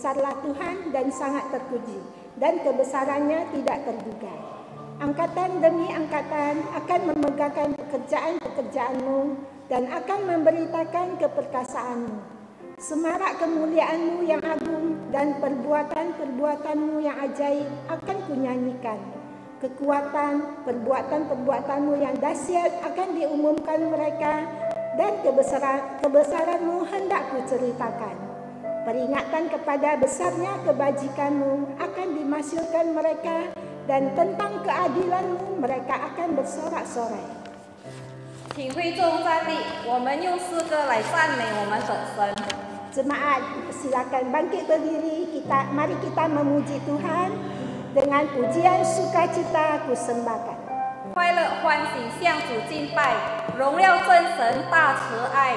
Besarlah Tuhan dan sangat terpuji, dan kebesarannya tidak terduga. Angkatan demi angkatan akan memegahkan pekerjaan-pekerjaanmu dan akan memberitakan keperkasaanmu. Semarak kemuliaanmu yang agung dan perbuatan-perbuatanmu yang ajaib akan kunyanyikan. Kekuatan, perbuatan-perbuatanmu yang dahsyat akan diumumkan mereka, dan kebesaranmu hendak kuceritakan. Peringatan kepada besarnya kebajikanmu akan dimasyurkan mereka, dan tentang keadilanmu mereka akan bersorak-sorai. 请会众站立，我们用诗歌来赞美我们的神。 Jemaat, silakan bangkit berdiri. Mari kita memuji Tuhan dengan pujian sukacita kusembahkan. 快乐欢喜向主敬拜，荣耀真神大慈爱，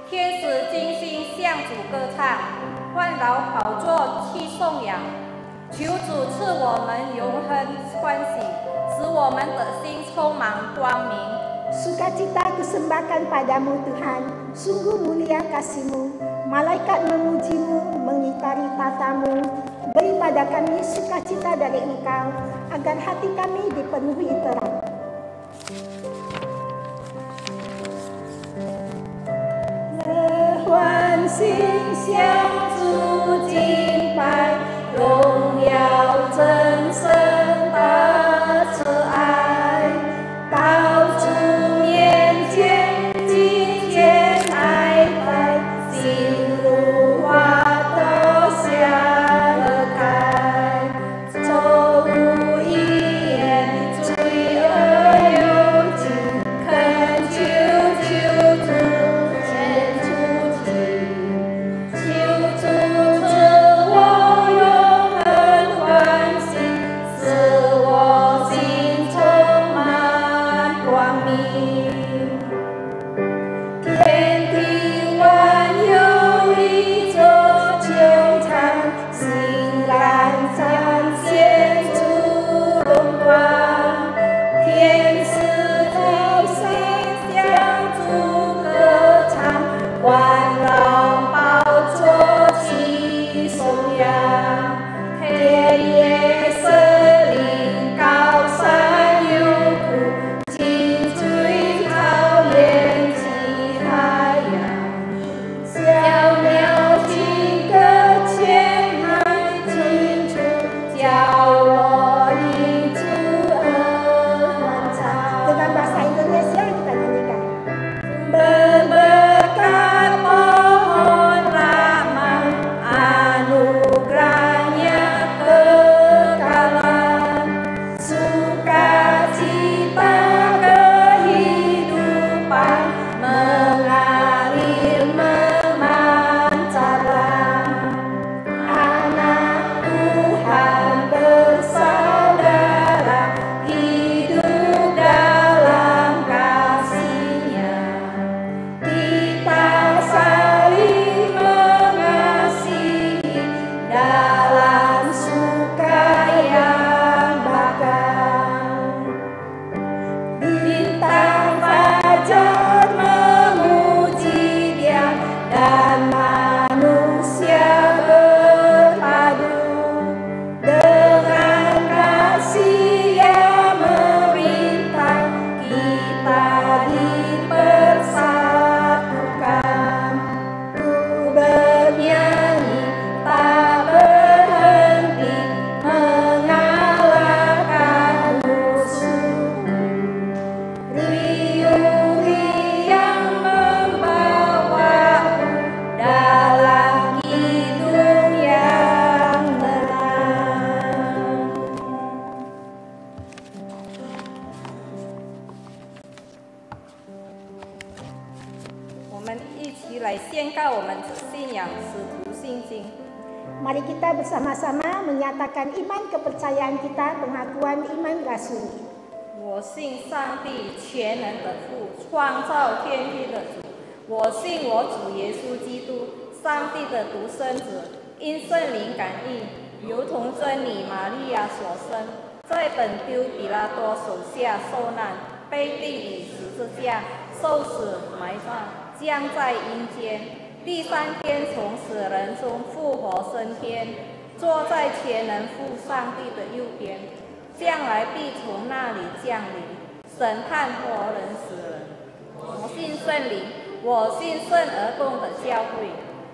天使精心向主歌唱，环绕宝座去颂扬。求主赐我们永恒欢喜，使我们的心充满光明。 Sukacita kusembahkan padamu Tuhan, sungguh mulia kasih-Mu. Malaikat memuji-Mu, mengitari tatamu. Beri pada kami sukacita dari Engkau, agar hati kami dipenuhi terang. Lehuan sing xiang zu jing bai, rong yao zhen shen da ce ai, dao zhu nian jian jin jian ai bai, xin lu hua de xia le kai, zhou wu yi yan zui er you jin, kan qiu qiu zhu qian chu ji, qiu zhu zhi wo yong很欢喜，使我心充满光明。天地万有一座穹苍，欣然展现出荣光。天使同心向主歌唱，环绕宝座齐颂扬。田野森林高山幽谷，金锥草原及海洋，小鸟听歌前来清楚，叫我领主而欢唱。Dengan bahasa Indonesia kita nyanyikan. Berberkat pohon ramah, anugerahnya kekalan, sukacita kehidupan mengalir memancarlah. Anak Tuhan bersaudara, hidup dalam kasih-Nya. Kita saling mengasihi dalam suka yang bahkan. Bintang fajar memuji Dia, dan manusia berpadu dengan kasih yang memerintah, kita dipersatukan. Ku bernyanyi tak berhenti, mengalahkan musuhku. Riuh-riang membawaku dalam hidup yang tenang. 我们一起来宣告我们的信仰使徒信经。 Mari kita bersama-sama menyatakan iman kepercayaan kita, pengakuan iman rasuli. 我信上帝全能的父，创造天地的主。我信我主耶稣基督，上帝的独生子，因圣灵感应，如同真理玛利亚所生，在本丢比拉多手下受难，被钉于十字架，受死埋葬，将在阴间。第三天从死人中复活升天，坐在全能父上帝的右边，将来必从那里降临，审判活人死人。我信圣灵，我信圣而动的教会，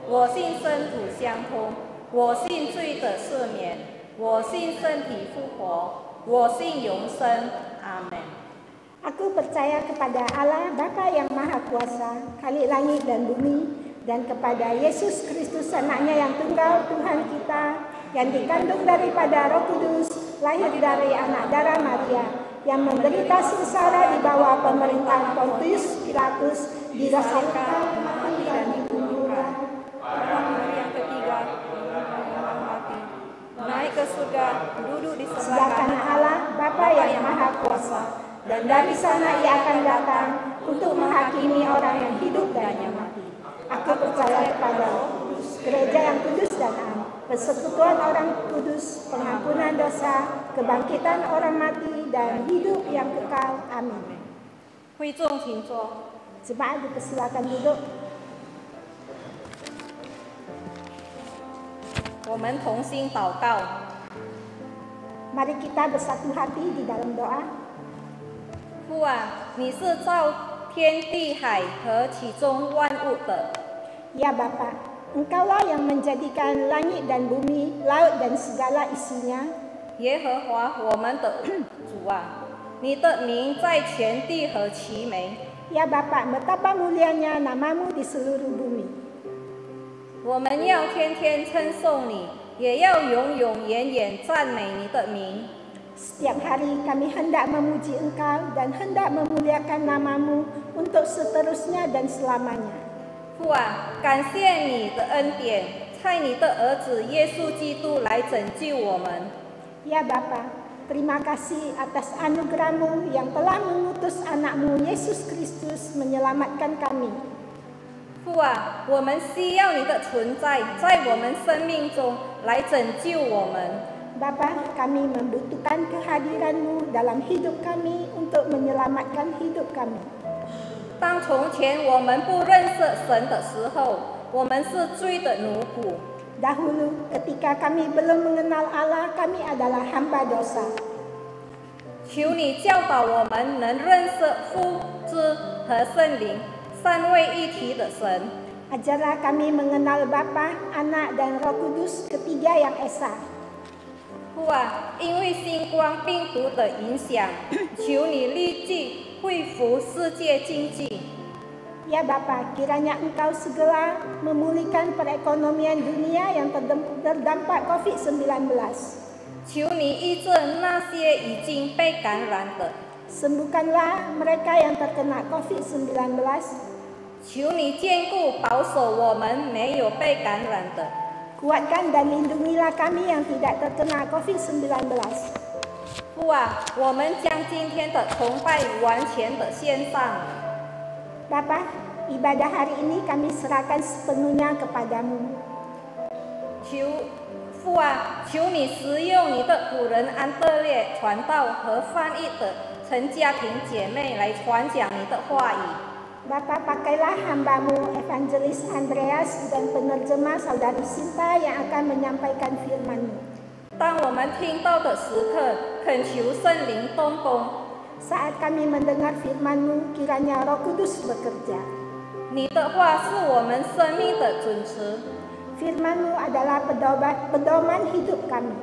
我信生土相通，我信罪的赦免，我信身体复活，我信永生。阿门。 Aku percaya kepada Allah Bapa yang Maha Kuasa, Khalik langit dan bumi, dan kepada Yesus Kristus anaknya yang tunggal Tuhan kita, yang dikandung daripada Roh Kudus, lahir dari anak darah Maria, yang menderita sengsara di bawah pemerintahan Pontius Pilatus, dirasakan mati dan dikuburkan. Pada hari yang ketiga, mati, naik ke surga, duduk di sebelah kanan Allah Bapa yang Maha Kuasa, dan dari sana ia akan datang untuk menghakimi orang yang hidup dan yang mati. Aku percaya kepada gereja yang kudus dan am, persekutuan orang kudus, pengampunan dosa, kebangkitan orang mati, dan hidup yang kekal. Amin. 会众请坐。 Jemaat dipersilakan duduk. 我们同心祷告。 Mari kita bersatu hati di dalam doa. 父啊，你是造天地海和其中万物的。 Ya Bapa, Engkaulah yang menjadikan langit dan bumi, laut dan segala isinya. 耶和华我们的主啊，你的名在全地和其美。 Ya Bapa, betapa mulianya namamu di seluruh bumi. 我们要天天称颂你，也要永永远远赞美你的名。 Setiap hari kami hendak memuji Engkau dan hendak memuliakan namamu untuk seterusnya dan selamanya. 父啊，感谢你的恩典，差你的儿子耶稣基督来拯救我们。 Ya Bapa, terima kasih atas anugerah-Mu yang telah mengutus anak-Mu Yesus Kristus menyelamatkan kami. 父啊，我们需要你的存在，在我们生命中来拯救我们。 Bapa, kami membutuhkan kehadiran-Mu dalam hidup kami untuk menyelamatkan hidup kami. 当从前我们不认识神的时候，我们是罪的奴仆。 Dahulu, ketika kami belum mengenal Allah, kami adalah hamba dosa. 求你教导我们能认识父、子和圣灵三位一体的神。 Ajarlah kami mengenal Bapa, Anak, dan Roh Kudus ketiga yang esa. 父啊，因为新冠病毒的影响，求你立即恢复世界经济。 Ya Bapa, kiranya Engkau segera memulihkan perekonomian dunia yang terdampak COVID-19. 求你医治那些已经被感染的。 Sembuhkanlah mereka yang terkena COVID-19. 求你坚固保守我们没有被感染的。 Kuatkan dan lindungilah kami yang tidak terkena COVID-19. 父啊，我们将今天的崇拜完全的献上。 Bapa, ibadah hari ini kami serahkan sepenuhnya kepadamu. 父啊，求你使用你的仆人安德烈传道和翻译的陈家庭姐妹来传讲你的话语。 Bapa, pakailah hamba-Mu Evangelis Andreas dan penerjemah Saudari Sinta yang akan menyampaikan firman-Mu. 当我们听到的时刻，恳求圣灵动工。 Saat kami mendengar firman-Mu, kiranya Roh Kudus bekerja. 你的话是我们生命的准则。 Firman-Mu adalah pedoman hidup kami.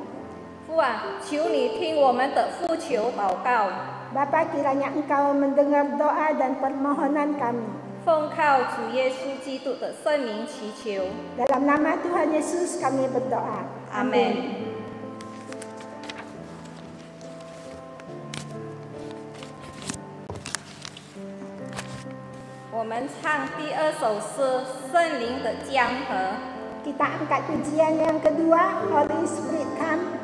父啊，求你听我们的呼求祷告。 Bapa, kiranya Engkau mendengar doa dan permohonan kami. 奉靠主耶稣基督的圣名祈求。 Dalam nama Tuhan Yesus kami berdoa. 阿门。 我们唱第二首诗《圣灵的江河》。 Kita angkat pujian yang kedua, Holy Spirit Come.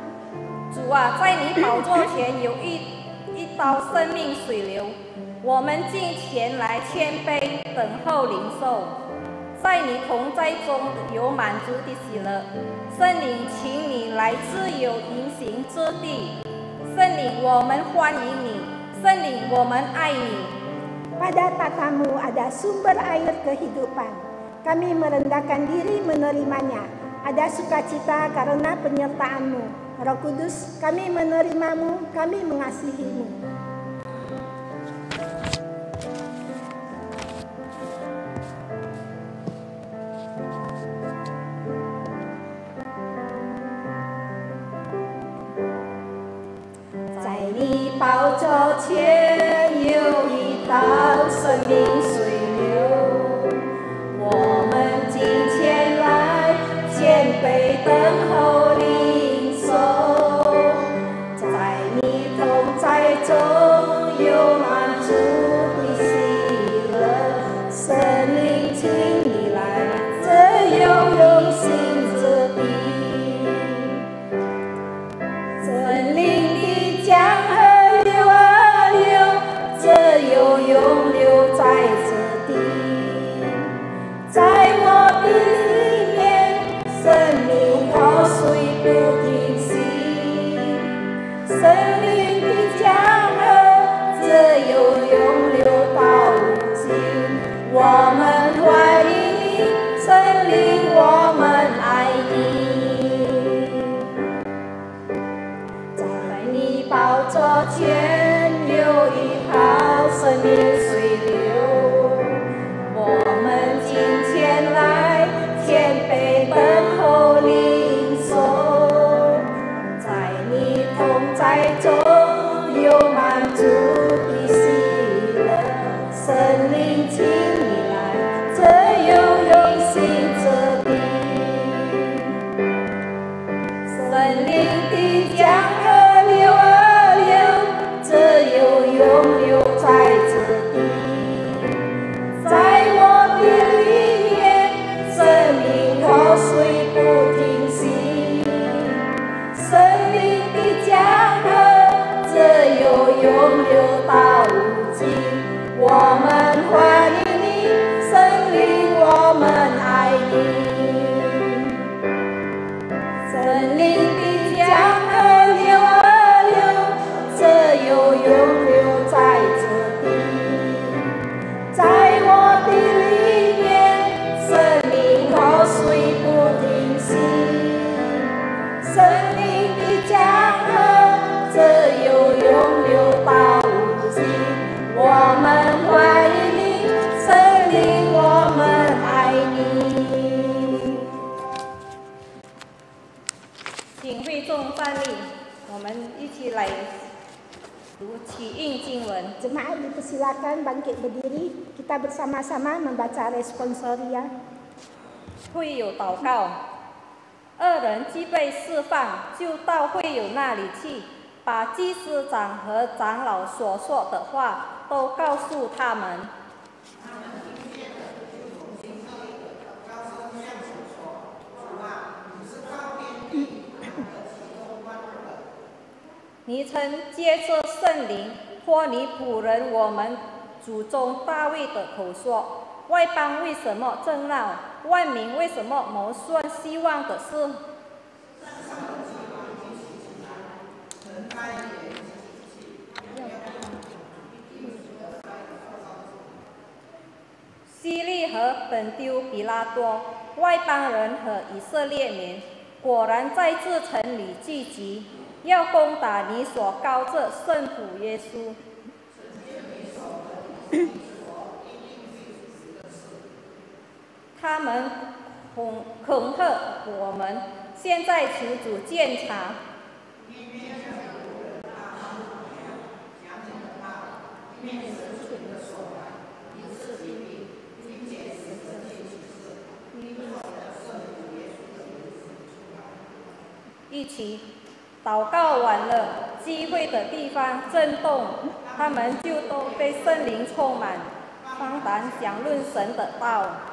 主啊，在你宝座前有一道生命水流，我们进前来谦卑等候领受。在你同在中有满足的喜乐，圣灵，请你来自由引行之地。圣灵，我们欢迎你，圣灵，我们爱你。 Pada tatamu ada sumber air kehidupan. Kami merendahkan diri menerimanya. Ada sukacita karena penyertaan-Mu. Roh Kudus, kami menerimamu, kami mengasihi-Mu.在你宝座前有一道生命水流，我们今天来谦卑等候领受，在你同在中有满足的喜乐，圣灵请你来，这有永sinh之地，圣灵的江河流啊流，这有永留在这地，在我的里面，生命河水不停息，生命的江河，这有永流到如今。我们欢迎你，圣灵，我们爱你。在你宝座前有一泡生命水流，我们今天来谦卑等候领受，在你同在中有满足的喜乐，圣灵请你来，这有永sinh之地，圣灵的江河流啊流，这有永留在这地，在我的里面，生命河水不停息，生命的江河，这有永流到如今。我们欢迎你，圣灵，我们爱你。圣灵的江河流啊流，这有永留在这地，在我的里面，生命河水不停息，生命的江河，这有永流到如今。我们欢迎你，圣灵，我们爱你。请会众站立，我们一起来读起应经文。 Jemaat dipersilakan bangkit berdiri, kita bersama-sama membaca responsoria. 会有祷告，二人既被释放，就到会友那里去，把祭司长和长老所说的话都告诉他们。你曾借着圣灵或你仆人我们祖宗大卫的口说，外邦为什么争闹？万民为什么谋算希望的事？希利和本丢比拉多，外邦人和以色列民，果然在这城里聚集，要攻打你所膏这圣父耶稣。他们恐吓我们，现在求主鉴察。一起祷告完了，聚会的地方震动，他们就都被圣灵充满，放胆讲论神的道。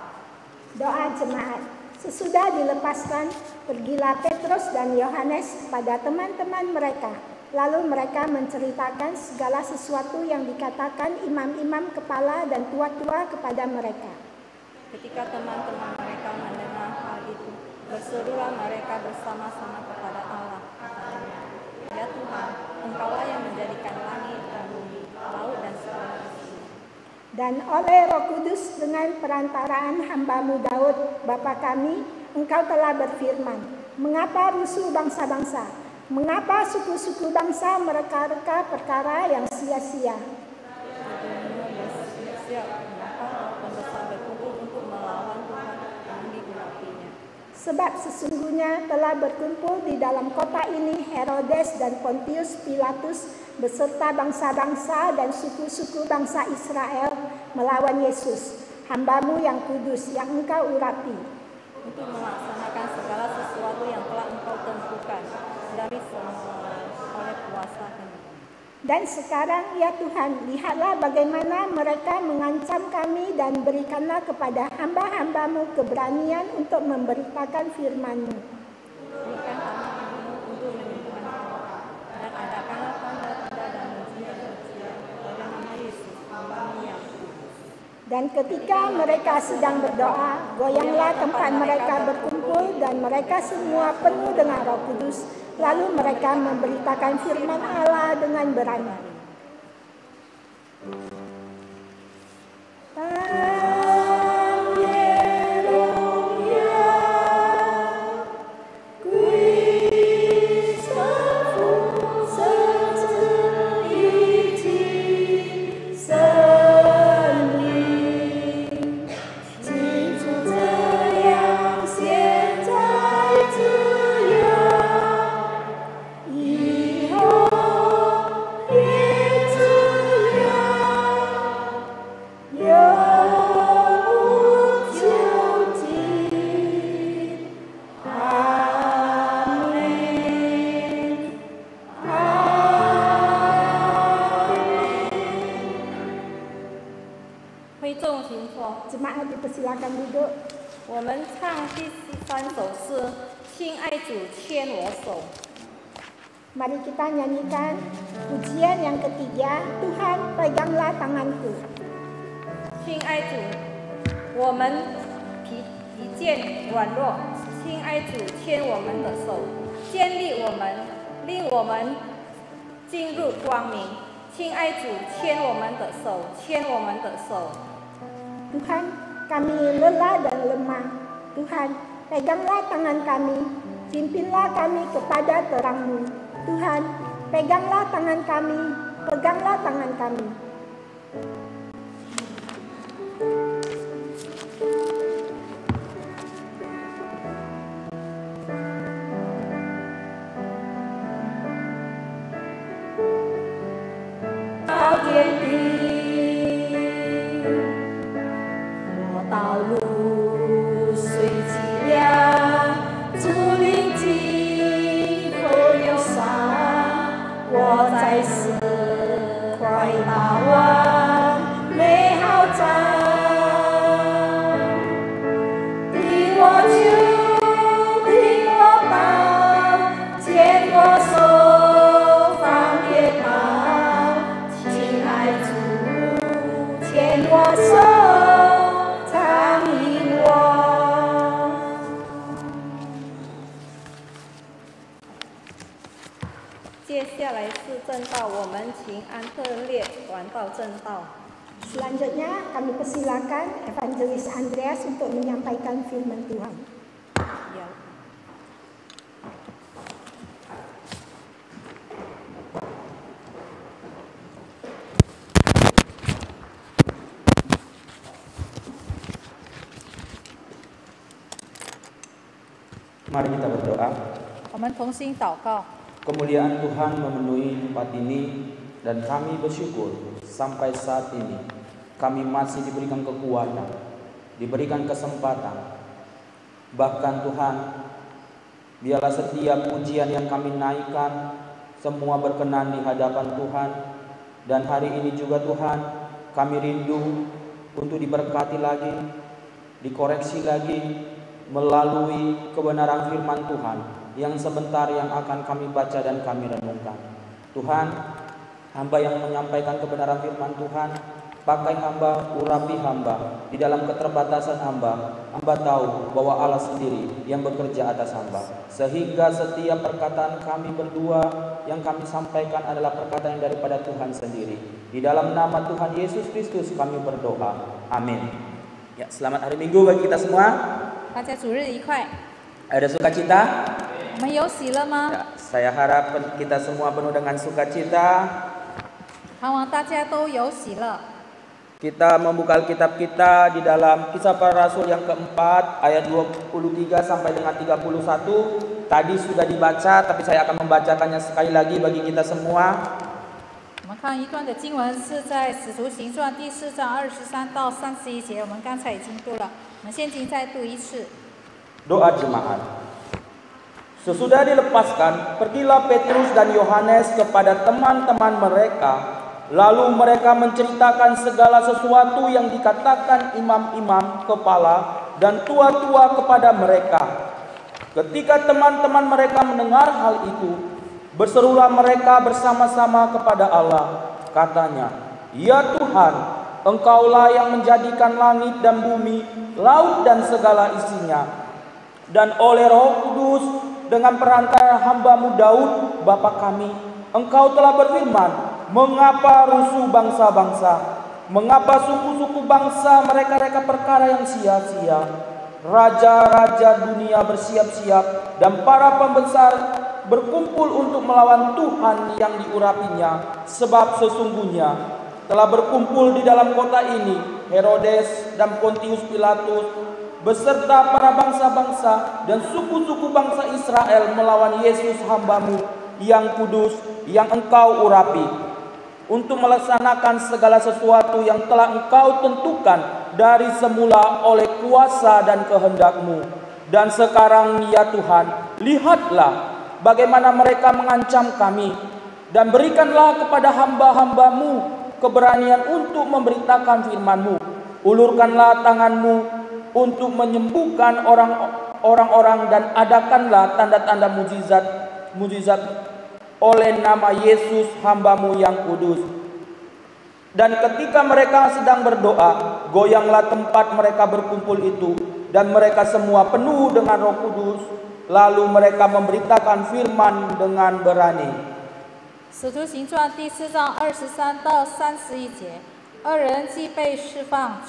Doa jemaat. Sesudah dilepaskan, pergilah Petrus dan Yohanes kepada teman-teman mereka. Lalu mereka menceritakan segala sesuatu yang dikatakan imam-imam kepala dan tua-tua kepada mereka. Ketika teman-teman mereka mendengar hal itu, berserulah mereka bersama-sama kepada Allah. Ya Tuhan, Engkaulah yang menjadikan langit dan bumi, laut dan segala isi. Dan oleh Roh Kudus dengan perantaraan hamba-Mu Daud, Bapa kami, Engkau telah berfirman, mengapa rusuh bangsa-bangsa? Mengapa suku-suku bangsa mereka-reka perkara yang sia-sia? Sebab sesungguhnya telah berkumpul di dalam kota ini Herodes dan Pontius Pilatus beserta bangsa-bangsa dan suku-suku bangsa Israel melawan Yesus, hamba-Mu yang kudus yang Engkau urapi, untuk melaksanakan segala sesuatu yang telah Engkau tentukan dari semua oleh kuasa Kami. Dan sekarang ya Tuhan, lihatlah bagaimana mereka mengancam kami dan berikanlah kepada hamba-hamba-Mu keberanian untuk memberitakan firman-Mu. Berikan kami untuk menyembuhkan dan adakanlah tanda-tanda dan mujizat oleh nama Yesus, hamba-Mu yang kudus. Dan ketika mereka sedang berdoa, goyanglah tempat mereka berkumpul dan mereka semua penuh dengan Roh Kudus. Lalu mereka memberitakan firman Allah dengan berani. Jemaat dipersilakan duduk. 我们唱第3首诗，亲爱主牵我手。 Mari kita nyanyikan pujian yang ketiga, Tuhan peganglah tanganku. 亲爱主，我们疲倦软弱，亲爱主牵我们的手，建立我们，令我们进入光明。亲爱主牵我们的手，牵我们的手。 Tuhan, kami lelah dan lemah. Tuhan, peganglah tangan kami, pimpinlah kami kepada terang-Mu. Tuhan, peganglah tangan kami, peganglah tangan kami. Selanjutnya kami persilakan Evangelis Andreas untuk menyampaikan firman Tuhan. Ya. Mari kita berdoa. 我们同心祷告。 Kemuliaan Tuhan memenuhi tempat ini dan kami bersyukur sampai saat ini kami masih diberikan kekuatan, diberikan kesempatan. Bahkan Tuhan, biarlah setiap pujian yang kami naikkan semua berkenan di hadapan Tuhan. Dan hari ini juga Tuhan, kami rindu untuk diberkati lagi, dikoreksi lagi melalui kebenaran firman Tuhan yang sebentar yang akan kami baca dan kami renungkan. Tuhan, hamba yang menyampaikan kebenaran firman Tuhan, pakai hamba, urapi hamba. Di dalam keterbatasan hamba tahu bahwa Allah sendiri yang bekerja atas hamba. Sehingga setiap perkataan kami berdua yang kami sampaikan adalah perkataan yang daripada Tuhan sendiri. Di dalam nama Tuhan Yesus Kristus kami berdoa. Amin. Ya, selamat hari Minggu bagi kita semua. 大家主日愉快。 Ada sukacita? 我们有喜乐吗？ Ya, saya harap kita semua penuh dengan sukacita. 盼望大家都有喜乐。 Kita membuka Alkitab kita di dalam Kisah Para Rasul yang keempat ayat 23 sampai dengan 31. Tadi sudah dibaca, tapi saya akan membacakannya sekali lagi bagi kita semua. 我们看一段的经文是在《使徒行传》第4章23到31节，我们刚才已经读了，我们现今再读一次。 Doa jemaat. Sesudah dilepaskan, pergilah Petrus dan Yohanes kepada teman-teman mereka. Lalu mereka menceritakan segala sesuatu yang dikatakan imam-imam, kepala, dan tua-tua kepada mereka. Ketika teman-teman mereka mendengar hal itu, berserulah mereka bersama-sama kepada Allah. Katanya, "Ya Tuhan, Engkaulah yang menjadikan langit dan bumi, laut dan segala isinya. Dan oleh Roh Kudus dengan perantara hamba-Mu Daud, Bapa kami, Engkau telah berfirman, mengapa rusuh bangsa-bangsa? Mengapa suku-suku bangsa mereka-reka perkara yang sia-sia? Raja-raja dunia bersiap-siap dan para pembesar berkumpul untuk melawan Tuhan yang diurapinya. Sebab sesungguhnya telah berkumpul di dalam kota ini Herodes dan Pontius Pilatus beserta para bangsa-bangsa dan suku-suku bangsa Israel melawan Yesus hamba-Mu yang kudus yang Engkau urapi, untuk melaksanakan segala sesuatu yang telah Engkau tentukan dari semula oleh kuasa dan kehendak-Mu. Dan sekarang ya Tuhan, lihatlah bagaimana mereka mengancam kami, dan berikanlah kepada hamba-hamba-Mu keberanian untuk memberitakan firman-Mu. Ulurkanlah tangan-Mu untuk menyembuhkan orang-orang dan adakanlah tanda-tanda mujizat oleh nama Yesus hamba-Mu yang kudus. Dan ketika mereka sedang berdoa, goyanglah tempat mereka berkumpul itu, dan mereka semua penuh dengan Roh Kudus. Lalu mereka memberitakan firman dengan berani. 使徒行传第4章23到31节，二人既被释放，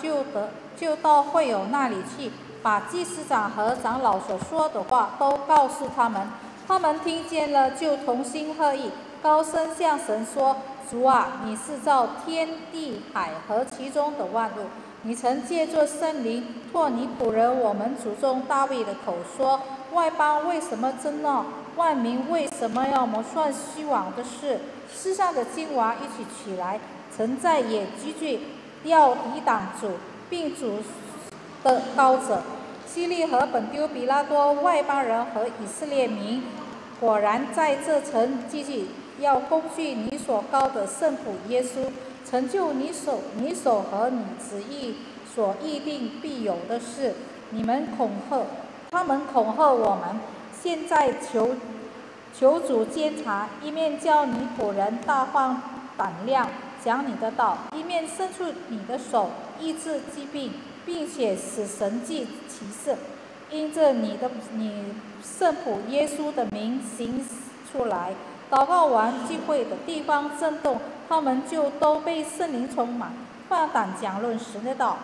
就到会友那里去，把祭司长和长老所说的话都告诉他们。他们听见了，就同心合意，高声向神说：“主啊，你是造天地海和其中的万物，你曾借着圣灵托你仆人我们祖宗大卫的口说：外邦为什么争闹？万民为什么要谋算虚妄的事？世上的君王一起起来，曾在也集聚，要抵挡主，并主的高者。希利和本丢比拉多外邦人和以色列民，果然在这城聚集，要攻击你所高的圣仆耶稣，成就你手和你旨意所议定必有的事。他们恐吓我们，现在求主监察，一面叫你仆人大放胆量讲你的道，一面伸出你的手医治疾病，并且使神迹奇事，因着你圣仆耶稣的名行出来。祷告完，聚会的地方震动，他们就都被圣灵充满，放胆讲论神的道。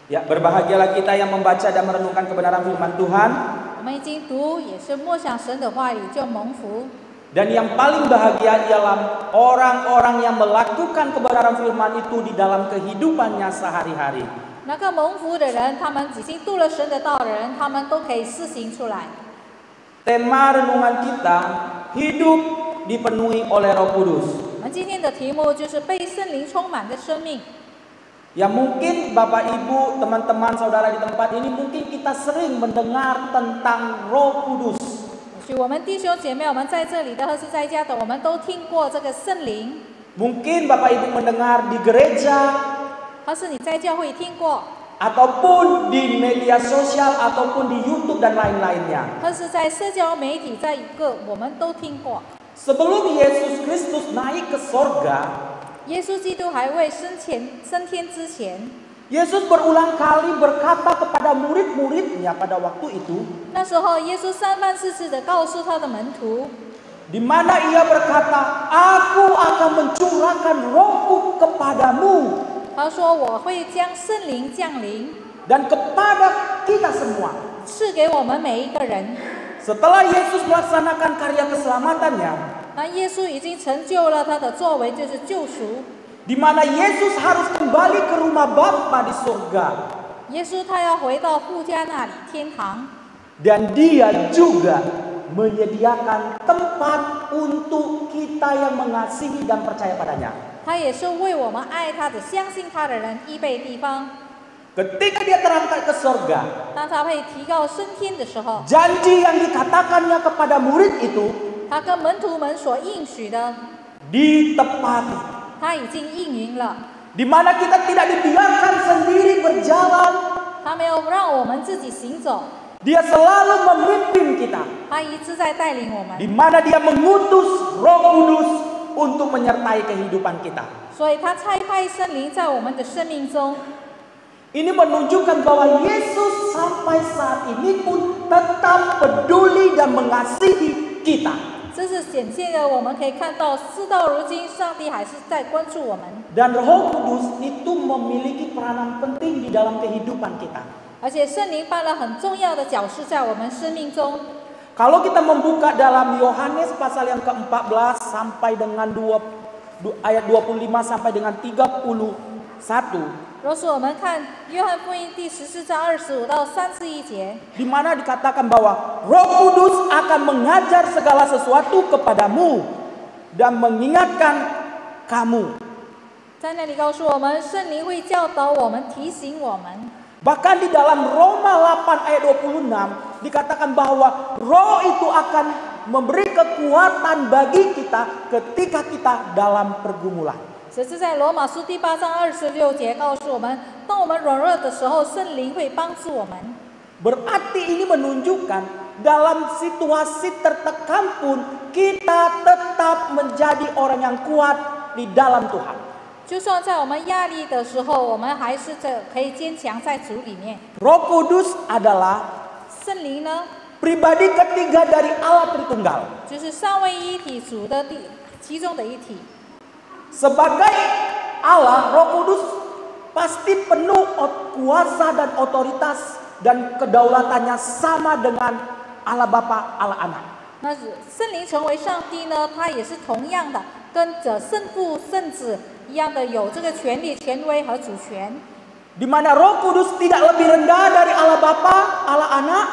Ya, berbahagialah kita yang membaca dan merenungkan kebenaran firman Tuhan. 我们已经读，也是默想神的话语，就蒙福。 Dan yang paling bahagia ialah orang-orang yang melakukan kebenaran firman itu di dalam kehidupannya sehari-hari. 那个蒙福的人，他们已经读了神的道的人，他们都可以施行出来。 Tema renungan kita, hidup dipenuhi oleh Roh Kudus. 我们今天的题目就是被圣灵充满的生命。 Ya mungkin Bapak Ibu, teman-teman, saudara di tempat ini mungkin kita sering mendengar tentang Roh Kudus. 或许我们弟兄姐妹，我们在这里的或是在家的，我们都听过这个圣灵。 Mungkin Bapak Ibu mendengar di gereja, 或是你在教会听过， ataupun di media sosial, ataupun di YouTube dan lain-lainnya. 或是在社交媒体，在一个我们都听过。 Sebelum Yesus Kristus naik ke sorga, 耶稣基督还未升天之前， Yesus berulang kali berkata kepada murid-muridnya pada waktu itu, 那时候耶稣三番四次的告诉他的门徒， di mana ia berkata, Aku akan mencurahkan rohku kepadamu 他说我会将圣灵降临， dan kepada kita semua. 赐给我们每一个人。 Setelah Yesus melaksanakan karya keselamatannya, 那耶稣已经成就了他的作为，就是救赎。 di mana Yesus harus kembali ke rumah Bapa di surga. 耶稣他要回到父家那里，天堂。 Dan dia juga menyediakan tempat untuk kita yang mengasihi dan percaya padanya. 他也是为我们爱他的、相信他的人预备地方。 Ketika dia terangkat ke surga, 当他被提到升天的时候， janji yang dikatakannya kepada murid itu 他跟门徒们所应许的， ditepati. 他已经应允了。 Di mana kita tidak dibiarkan sendiri berjalan. 他没有让我们自己行走， Dia selalu memimpin kita. 他一直在带领我 Di 们， mana dia mengutus Roh Kudus untuk menyertai kehidupan kita. 所以他差派圣灵在我们的生命中。 Ini menunjukkan bahwa Yesus sampai saat ini pun tetap peduli dan mengasihi kita. 这是显现的，我们可以看到，事到如今，上帝还是在关注我们， Dan Roh Kudus itu memiliki peranan penting di dalam kehidupan kita. 而且圣灵扮了很重要的角色在我们生命中。 Kalau kita membuka dalam Yohanes pasal yang ke-14 sampai dengan ayat 25 sampai dengan 31, 若是我们看约翰福音第14章25到31节， di mana dikatakan bahwa Roh Kudus akan mengajar segala sesuatu kepadamu dan mengingatkan kamu. 在那里告诉我们，圣灵会教导我们、提醒我们。 Bahkan di dalam Roma 8 ayat 26 dikatakan bahwa Roh itu akan memberi kekuatan bagi kita ketika kita dalam pergumulan. 只是在罗马书第8章26节告诉我们，当我们软弱的时候，圣灵会帮助我们。 Berarti ini menunjukkan dalam situasi tertekan pun kita tetap menjadi orang yang kuat di dalam Tuhan. 就算在我们压力的时候，我们还是可以坚强在主里面。 Roh Kudus adalah 圣灵呢， pribadi ketiga dari Allah Tritunggal. 就是三位一体主的其中的一体。 Sebagai Allah, Roh Kudus pasti penuh kuasa dan otoritas dan kedaulatannya sama dengan Allah Bapa, Allah Anak. 那圣灵成为上帝呢，他也是同样的，跟着圣父、圣子一样的有这个权利、权威和主权。 Di mana Roh Kudus tidak lebih rendah dari Allah Bapa, Allah Anak.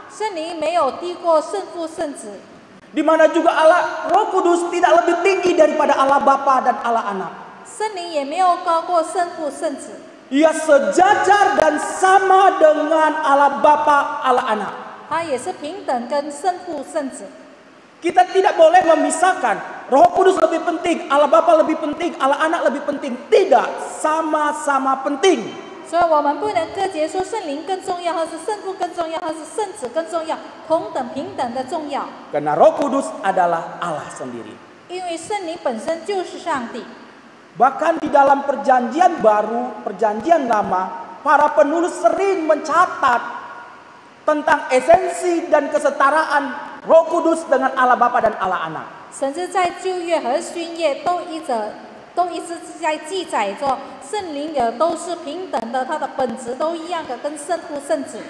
圣灵没有低过圣父、圣子。 Di mana juga Roh Kudus tidak lebih tinggi daripada Allah Bapa dan Allah Anak. 圣灵也没有高过圣父、圣子。 Ia sejajar dan sama dengan Allah Bapa, Allah Anak. 他也是平等跟圣父、圣子。 Kita tidak boleh memisahkan. Roh Kudus lebih penting, Allah Bapa lebih penting, Allah Anak lebih penting. Tidak, sama-sama penting. 所以我们不能各节说圣灵更重要，或是圣父更重要，或是圣子更重要，同等平等的重要。 Karena Roh Kudus adalah Allah sendiri. 因为圣灵本身就是上帝。 Bahkan di dalam perjanjian baru, perjanjian lama, para penulis sering mencatat tentang esensi dan kesetaraan Roh Kudus dengan Allah Bapa dan Allah Anak. 甚至在旧约和新约都一直在记载着圣灵也都是平等的，它的本质都一样的，跟圣父、圣子。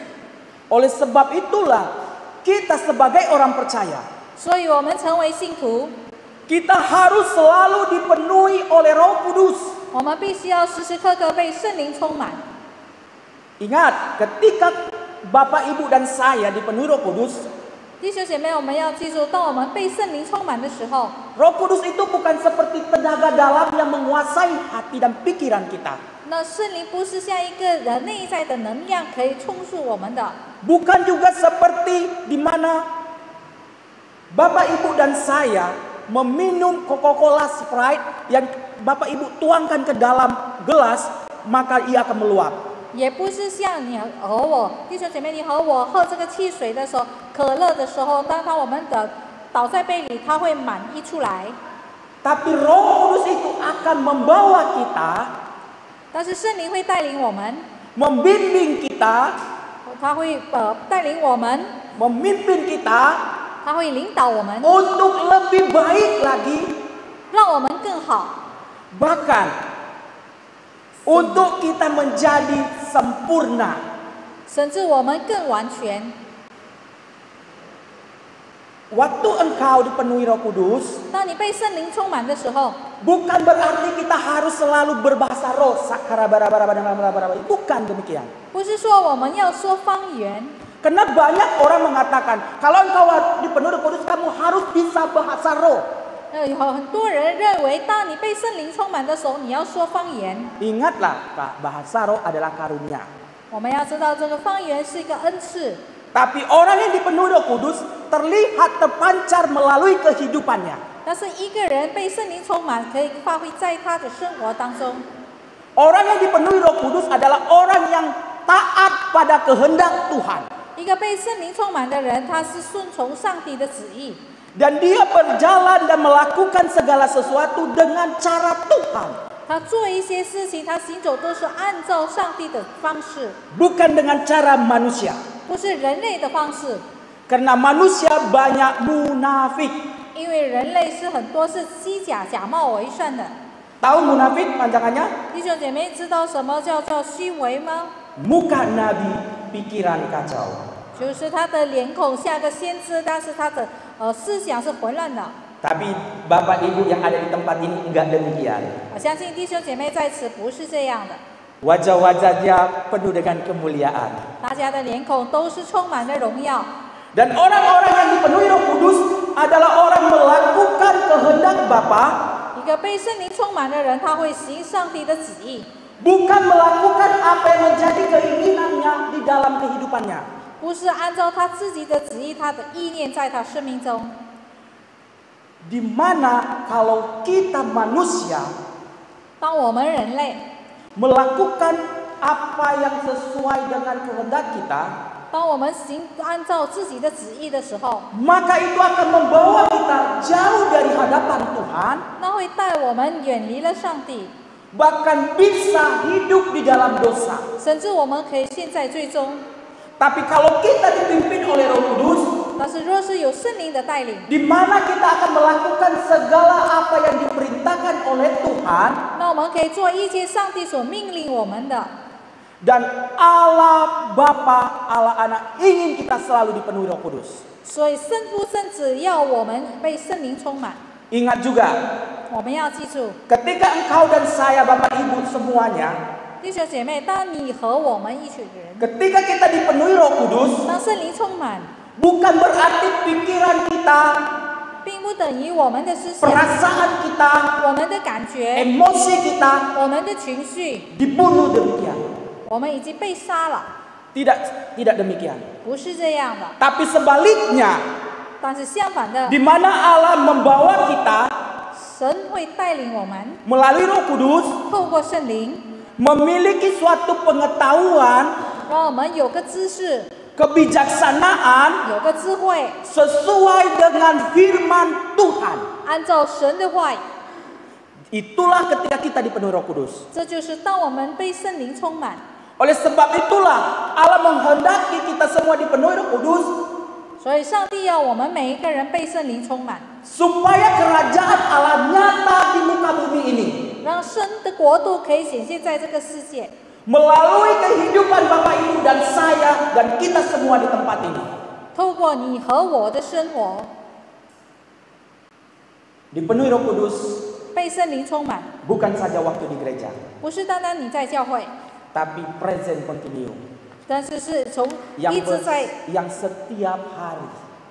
Oleh sebab itulah kita sebagai orang percaya, 所以我们成为信徒， kita harus selalu dipenuhi oleh Roh Kudus. 我们必须要时时刻刻被圣灵充满。 Ingat, ketika Bapak, Ibu, dan saya dipenuhi Roh Kudus, 弟兄姐妹，我们要记住，当我们被圣灵充满的时候， Roh Kudus itu bukan seperti tenaga dalam yang menguasai hati dan pikiran kita. 那圣灵不是像一个人内在的能量可以充数我们的， Bukan juga seperti di mana Bapak, Ibu, dan saya meminum Coca-Cola Sprite yang Bapak, Ibu tuangkan ke dalam gelas, maka ia akan meluap. 也不是像你和我弟兄姐妹，你和我喝这个汽水的时候，可乐的时候，当我们的倒在杯里，它会满溢出来。Tapi Roh Kudus itu akan membawa kita, 但是圣灵会带领我们， membimbing kita, 他会带领我们， memimpin kita 他会领导我们， untuk lebih baik lagi, 让我们更好， bahkan untuk kita menjadi sempurna. 甚至我们更完全。 Waktu engkau dipenuhi Roh Kudus, 当你被圣灵充满的时候， bukan berarti kita harus selalu berbahasa roh, bukan demikian. 不是说我们要说方言， Karena banyak orang mengatakan, kalau engkau dipenuhi Roh Kudus, kamu harus bisa bahasa roh. 有很多人认为，当你被圣灵充满的时候，你要说方言。 Ingatlah, bahasa roh adalah karunia. 我们要知道，这个方言是一个恩赐。 Tapi orang yang dipenuhi Roh Kudus terlihat terpancar melalui kehidupannya. 但是一个人被圣灵充满，可以发挥在他的生活当中。 Orang yang dipenuhi Roh Kudus adalah orang yang taat pada kehendak Tuhan. 一个被圣灵充满的人，他是顺从上帝的旨意， Dan dia berjalan dan melakukan segala sesuatu dengan cara Tuhan. 他做一些事情，他行走都是按照上帝的方式， Bukan dengan cara manusia. 不是人类的方式。 Karena manusia banyak munafik. 因为人类是很多是虚假、假冒为善的。 Tahu munafik panjangannya? 弟兄姐妹，知道什么叫做虚伪吗？ Muka nabi, pikiran kacau. 就是他的脸孔像个先知，但是他的思想是混乱的。 Tapi Bapak Ibu yang ada di tempat ini enggak demikian. 我相信弟兄姐妹在此不是这样的， Wajah-wajahnya penuh dengan kemuliaan. 大家的脸孔都是充满了荣耀。 Dan orang-orang yang dipenuhi Roh Kudus adalah orang melakukan kehendak Bapa, 一个被圣灵充满的人，他会行上帝的旨意， bukan melakukan apa yang menjadi keinginannya di dalam kehidupannya. 不是按照他自己的旨意、他的意念在他生命中。 Di mana kalau kita manusia 当我们人类， melakukan apa yang sesuai dengan kehendak kita, 当我们按照自己的旨意的时候， maka itu akan membawa kita jauh dari hadapan Tuhan, 那会带我们远离了上帝， bahkan bisa hidup di dalam dosa. 甚至我们可以陷在最终。 Tapi kalau kita dipimpin oleh Roh Kudus, 但是若是有圣灵的带领， di mana kita akan melakukan segala apa yang diperintahkan oleh Tuhan, 那我们可以做一切上帝所命令我们的。 dan Allah Bapa, Allah Anak ingin kita selalu dipenuhi Roh Kudus. 所以圣父圣子要我们被圣灵充满。 Ingat juga, 我们要记住， ketika engkau dan saya, Bapak Ibu semuanya, 弟兄姐妹，当你和我们一群人， ketika kita dipenuhi Roh Kudus, 当圣灵充满， bukan berarti pikiran kita, 并不等于我们的思想、 perasaan kita, 我们的感觉、 emosi kita 我们的情绪， dibunuh demikian. 我们已经被杀了， Tidak demikian. 不是这样的。 Tapi sebaliknya, 但是相反的， di mana Allah membawa kita 神会带领我们， melalui Roh Kudus 透过圣灵， memiliki suatu pengetahuan, 让我们有个知识， kebijaksanaan 有个智慧， sesuai dengan firman Tuhan. 按照神的话语。 Itulah ketika kita dipenuhi Roh Kudus. 这就是当我们被圣灵充满。 Oleh sebab itulah Allah menghendaki kita semua dipenuhi Roh Kudus 所以上帝要我们每一个人被圣灵充满， supaya kerajaan Allah nyata di muka bumi ini. 让神的国度可以显现在这个世界， Melalui kehidupan Bapak Ibu dan saya dan kita semua di tempat ini. 透过你和我的生活， Dipenuhi Roh Kudus 被圣灵充满， bukan saja waktu di gereja, 不是单单你在教会， tapi present continue. 但是是从 Yang 一直在， yang setiap hari.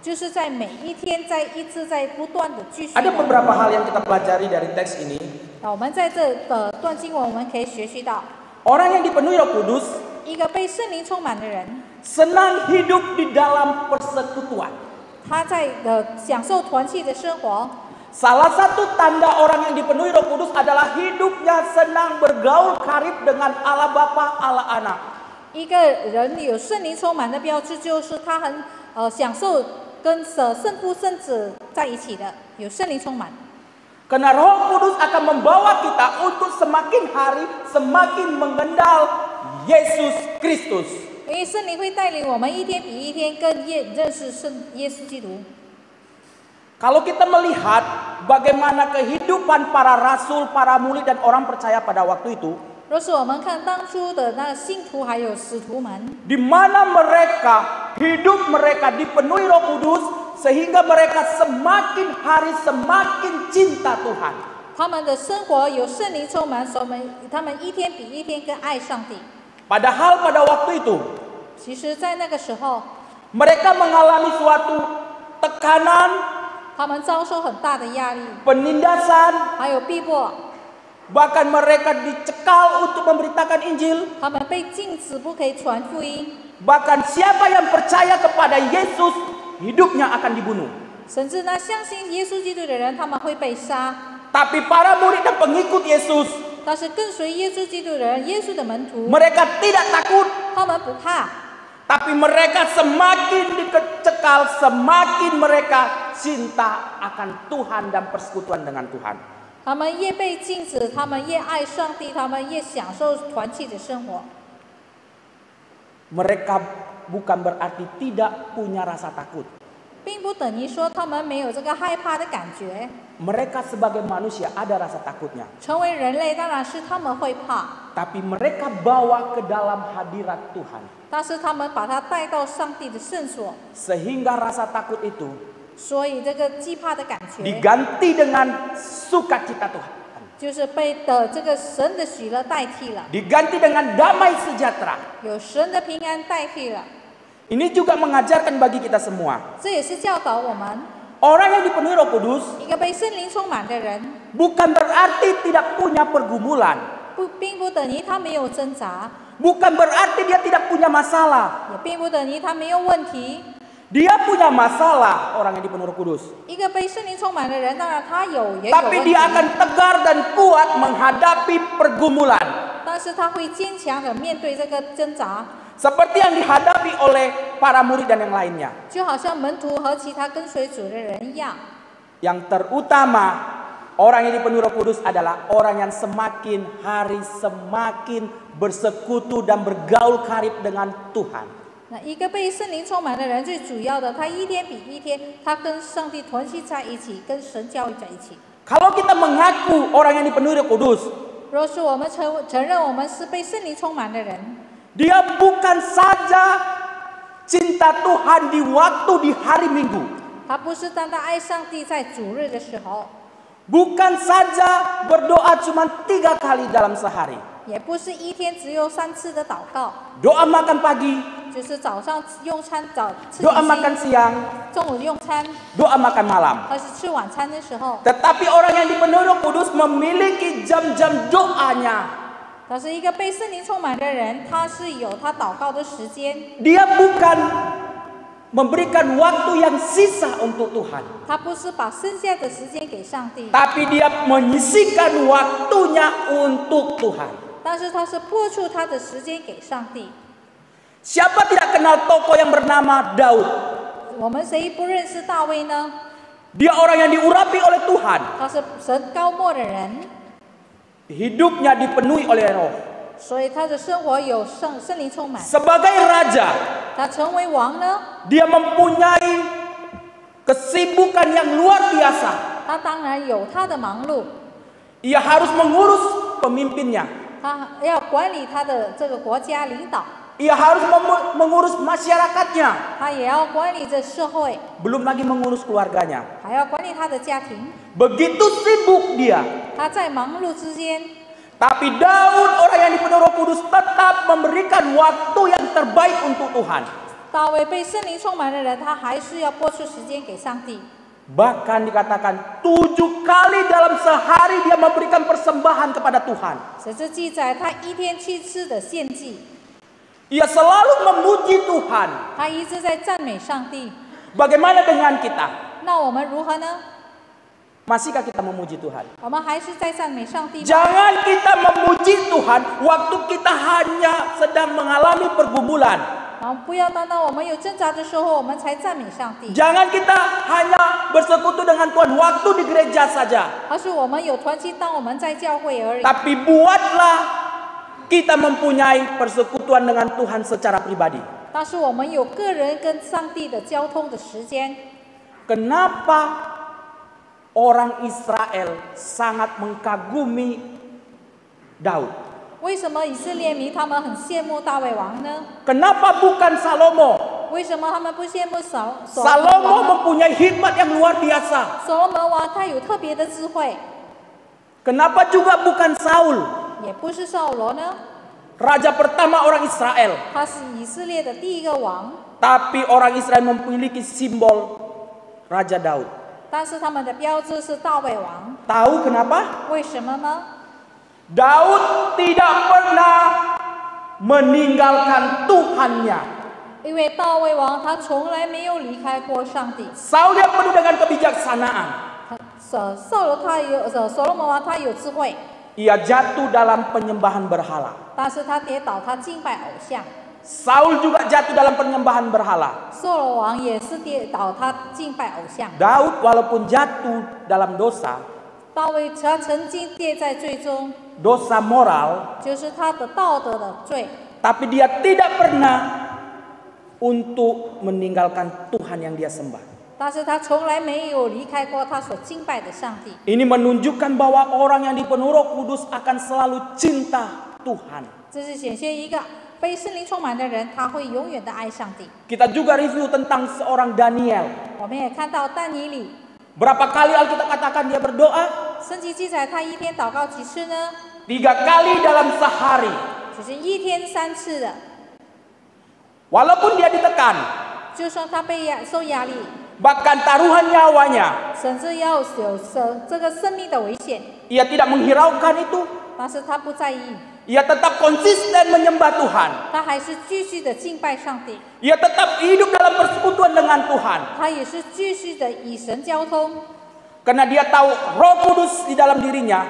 就是在每一天一直在不断的继续的。 Ada beberapa hal yang kita pelajari dari teks ini. 我们在这段经文，我们可以学习到， Orang yang dipenuhi Roh Kudus 一个被圣灵充满的人， senang hidup di dalam persekutuan. 他在享受团契的生活。 Salah satu tanda orang yang dipenuhi Roh Kudus adalah hidupnya senang bergaul karib dengan Allah Bapa, Allah Anak. 一个人有圣灵充满的标志，就是他很享受跟圣父圣子在一起的，有圣灵充满。Karena Roh Kudus akan membawa kita untuk semakin hari semakin mengenal Yesus Kristus. 因为圣灵会带领我们一天比一天更认识耶稣基督。 Kalau kita melihat bagaimana kehidupan para rasul, para murid dan orang percaya pada waktu itu, 若是我们看当初的那个信徒还有使徒们， di mana hidup mereka dipenuhi Roh Kudus sehingga mereka semakin hari semakin cinta Tuhan. 他们的生活有圣灵充满，所以他们一天比一天更爱上帝。 Padahal pada waktu itu 其实，在那个时候， mereka mengalami suatu tekanan, 他们遭受很大的压力， penindasan, 还有逼迫， bahkan mereka dicekal untuk memberitakan Injil. 他们被禁止不可以传福音， Bahkan siapa yang percaya kepada Yesus, hidupnya akan dibunuh. 甚至那相信耶稣基督的人，他们会被杀。 Tapi para murid dan pengikut Yesus, 但是跟随耶稣基督的人，耶稣的门徒， mereka tidak takut. 他们不怕， Tapi mereka semakin dicekal, semakin mereka cinta akan Tuhan dan persekutuan dengan Tuhan. 他们越被禁止，他们越爱上帝，他们越享受团契的生活。 Mereka bukan berarti tidak punya rasa takut. 并不等于说他们没有这个害怕的感觉。 Mereka sebagai manusia ada rasa takutnya. 成为人类，当然是他们会怕， Tapi mereka bawa ke dalam hadirat Tuhan. 但是他们把它带到上帝的圣所， Sehingga rasa takut itu 所以这个惧怕的感觉 diganti dengan sukacita Tuhan. 就是被的这个神的喜乐代替了， Diganti dengan damai sejahtera. 有神的平安代替了。 Ini juga mengajarkan bagi kita semua. 这也是教导我们， Orang yang dipenuhi Roh Kudus 一个被圣灵充满的人， bukan berarti tidak punya pergumulan. 并不等于他没有挣扎， Bukan berarti dia tidak punya masalah. 也并不等于他没有问题。 Dia punya masalah, orang yang dipenuhi Roh Kudus. 一个被圣灵充满的人，当然他也有问 Tapi 题， dia akan tegar dan kuat menghadapi pergumulan. 但是他会坚强的面对这个挣扎。 Seperti yang dihadapi oleh para murid dan yang lainnya. 就好像门徒和其他跟随主的人一样， Yang terutama orang yang dipenuhi Roh Kudus adalah orang yang semakin hari semakin bersekutu dan bergaul karib dengan Tuhan. 那一个被圣灵充满的人，最主要的，他一天比一天，他跟上帝团契在一起，跟神教育在一起。 Kalau kita mengaku orang yang dipenuhi Roh Kudus, 若是我们承认我们是被圣灵充满的人， dia bukan saja cinta Tuhan di waktu di hari Minggu. 他不是单单爱上帝在主日的时候， Bukan saja berdoa cuma 3 kali dalam sehari. 也不是一天只有3次的祷告， Doa makan pagi, 就是早上用餐吃 doa 点 makan 心， siang, 中午用餐， doa makan malam. 或是吃晚餐的时候。 Tetapi orang yang dipenuhi Roh Kudus memiliki jam-jam doanya. 但是一个被圣灵充满的人，他是有他祷告的时间， Dia bukan memberikan waktu yang sisa untuk Tuhan. 他不是把剩下的时间给上帝， Tapi dia menyisikan waktunya untuk Tuhan. 但是他是拨出他的时间给上帝。 Siapa tidak kenal tokoh yang bernama Daud? 我们谁不认识大卫呢？ Dia orang yang diurapi oleh Tuhan. 他是神高莫的人， Hidupnya dipenuhi oleh roh. 所以他的生活有圣灵充满。 Sebagai raja, 他成为王呢， dia mempunyai kesibukan yang luar biasa. 他当然有他的忙碌， Ia harus mengurus pemimpinnya. 他要管理他的这个国家领导， Ia harus mengurus masyarakatnya. 他也要管理这社会， Belum lagi mengurus keluarganya. 还要管理他的家庭。 Begitu sibuk dia. 他在忙碌之间， Tapi Daud, orang yang dipenuhi Roh Kudus, tetap memberikan waktu yang terbaik untuk Tuhan. 大卫被圣灵充满的人，他还是要拨出时间给上帝。 Bahkan dikatakan 7 kali dalam sehari dia memberikan persembahan kepada Tuhan. 甚至记载他一天7次的献祭， Ia selalu memuji Tuhan. 他一直在赞美上帝。 Bagaimana dengan kita? 那我们如何呢？ Masihkah kita memuji Tuhan? 我们还是在赞美上帝吗？ Jangan kita memuji Tuhan waktu kita hanya sedang mengalami pergumulan. 不要等到我们有挣扎的时候，我们才赞美上帝。 Jangan kita hanya bersekutu dengan Tuhan waktu di gereja saja. 而是我们有团契，当我们在教会而已。 Tapi buatlah kita mempunyai persekutuan dengan Tuhan secara pribadi. 但是我们有个人跟上帝的交通的时间。 Kenapa orang Israel sangat mengagumi Daud? 为什么以色列民他们很羡慕大卫王呢？ Kenapa bukan Salomo? 为什么他们不羡慕所罗 Salomo 门呢？ mempunyai hikmat yang luar biasa. 所罗门王他有特别的智慧， Kenapa juga bukan Saul? 也不是扫罗呢， Raja pertama orang Israel. 他是以色列的第一个王， Tapi orang Israel memiliki simbol Raja Daud. 但是他们的标志是大卫王， Tahu kenapa? 为什么呢？ Daud tidak pernah meninggalkan Tuhannya. 因为大卫王他从来没有离开过上帝。 Saul dia penuh dengan kebijaksanaan. 所罗门王他有智慧， Ia jatuh dalam penyembahan berhala. 但是他跌倒，他敬拜偶像。 Saul juga jatuh dalam penyembahan berhala. 扫罗王也是跌倒，他敬拜偶像。 Daud walaupun jatuh dalam dosa, 大卫他曾经跌在罪中， dosa moral, 就是他的道德的罪， tapi dia tidak pernah untuk meninggalkan Tuhan yang dia sembah. 但是他从来没有离开过他所敬拜的上帝。 Ini menunjukkan bahwa orang yang dipenuhi Roh Kudus akan selalu cinta Tuhan. 这是显现一个被圣灵充满的人，他会永远的爱上帝。 Kita juga review tentang seorang Daniel. 我们也看到但以理， Berapa kali Alkitab katakan dia berdoa? 圣经记载他一天祷告几次呢？ 3 kali dalam sehari. 只是一天3次的。 Walaupun dia ditekan, 就算他受压力， bahkan taruhan nyawanya, 甚至要有这个生命的危险， ia tidak menghiraukan itu. 但是他不在意， Ia tetap konsisten menyembah Tuhan. 他还是继续的敬拜上帝， Ia tetap hidup dalam persekutuan dengan Tuhan. 他也是继续的与神交通， Karena dia tahu Roh Kudus di dalam dirinya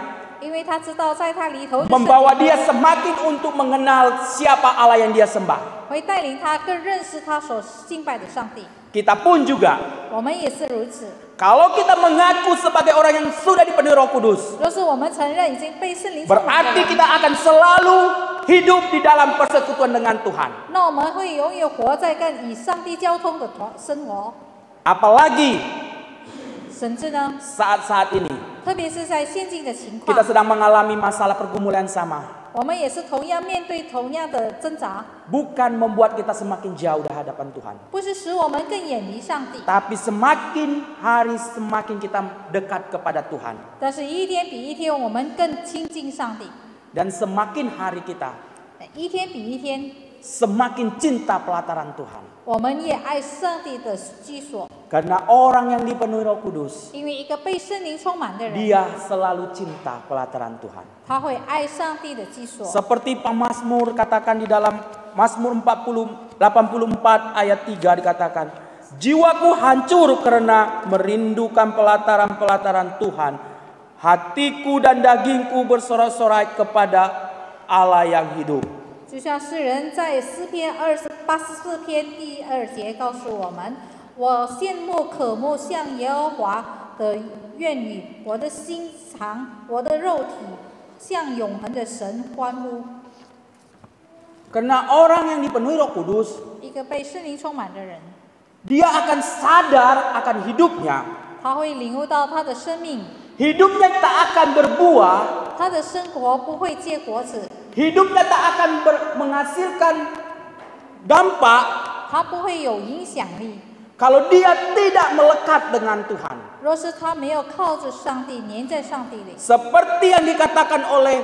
因为他知道在他里头的 membawa 圣灵 dia semakin untuk mengenal siapa Allah yang dia sembah. 会带领他更认识他所敬拜的上帝。 Kita pun juga, 我们也是如此。 kalau kita mengaku sebagai orang yang sudah dipenuhi Roh Kudus, 若是我们承认已经被圣灵充满 berarti 了， kita akan selalu hidup di dalam persekutuan dengan Tuhan. 那我们会永远活在跟与上帝交通的生活。 Apalagi 甚至呢， saat-saat ini 特别是在现今的情况 kita，sedang mengalami masalah pergumulan sama. 我们也是同样面对同样的挣扎， Bukan membuat kita semakin jauh dari hadapan Tuhan, 不是使我们更远离上帝， tapi semakin hari semakin kita dekat kepada Tuhan. 但是一天比一天我们更亲近上帝， Dan semakin hari kita 一天比一天， semakin cinta pelataran Tuhan. 我们也爱上帝的居所。 Karena orang yang dipenuhi Roh Kudus, 因为一个被圣灵充满的人， dia selalu cinta pelataran Tuhan. 他会爱上帝的居所。 Seperti pemazmur katakan di dalam Mazmur 84 ayat 3 dikatakan, jiwaku hancur karena merindukan pelataran-pelataran Tuhan. Hatiku dan dagingku bersorak-sorai kepada Allah yang hidup. 就像诗人在诗篇84篇第2节告诉我们：“我羡慕渴慕向耶和华的愿语，我的心肠，我的肉体向永恒的神欢呼。” Karena orang yang dipenuhi Roh Kudus, 一个被圣灵充满的人， dia akan sadar akan hidupnya. 他会领悟到他的生命， Hidupnya tak akan berbuah, 他的生活不会结果子， hidupnya tak akan menghasilkan dampak 他不会有影响力。 kalau dia tidak melekat dengan Tuhan. 若是他没有靠着上帝，黏在上帝里， Seperti yang dikatakan oleh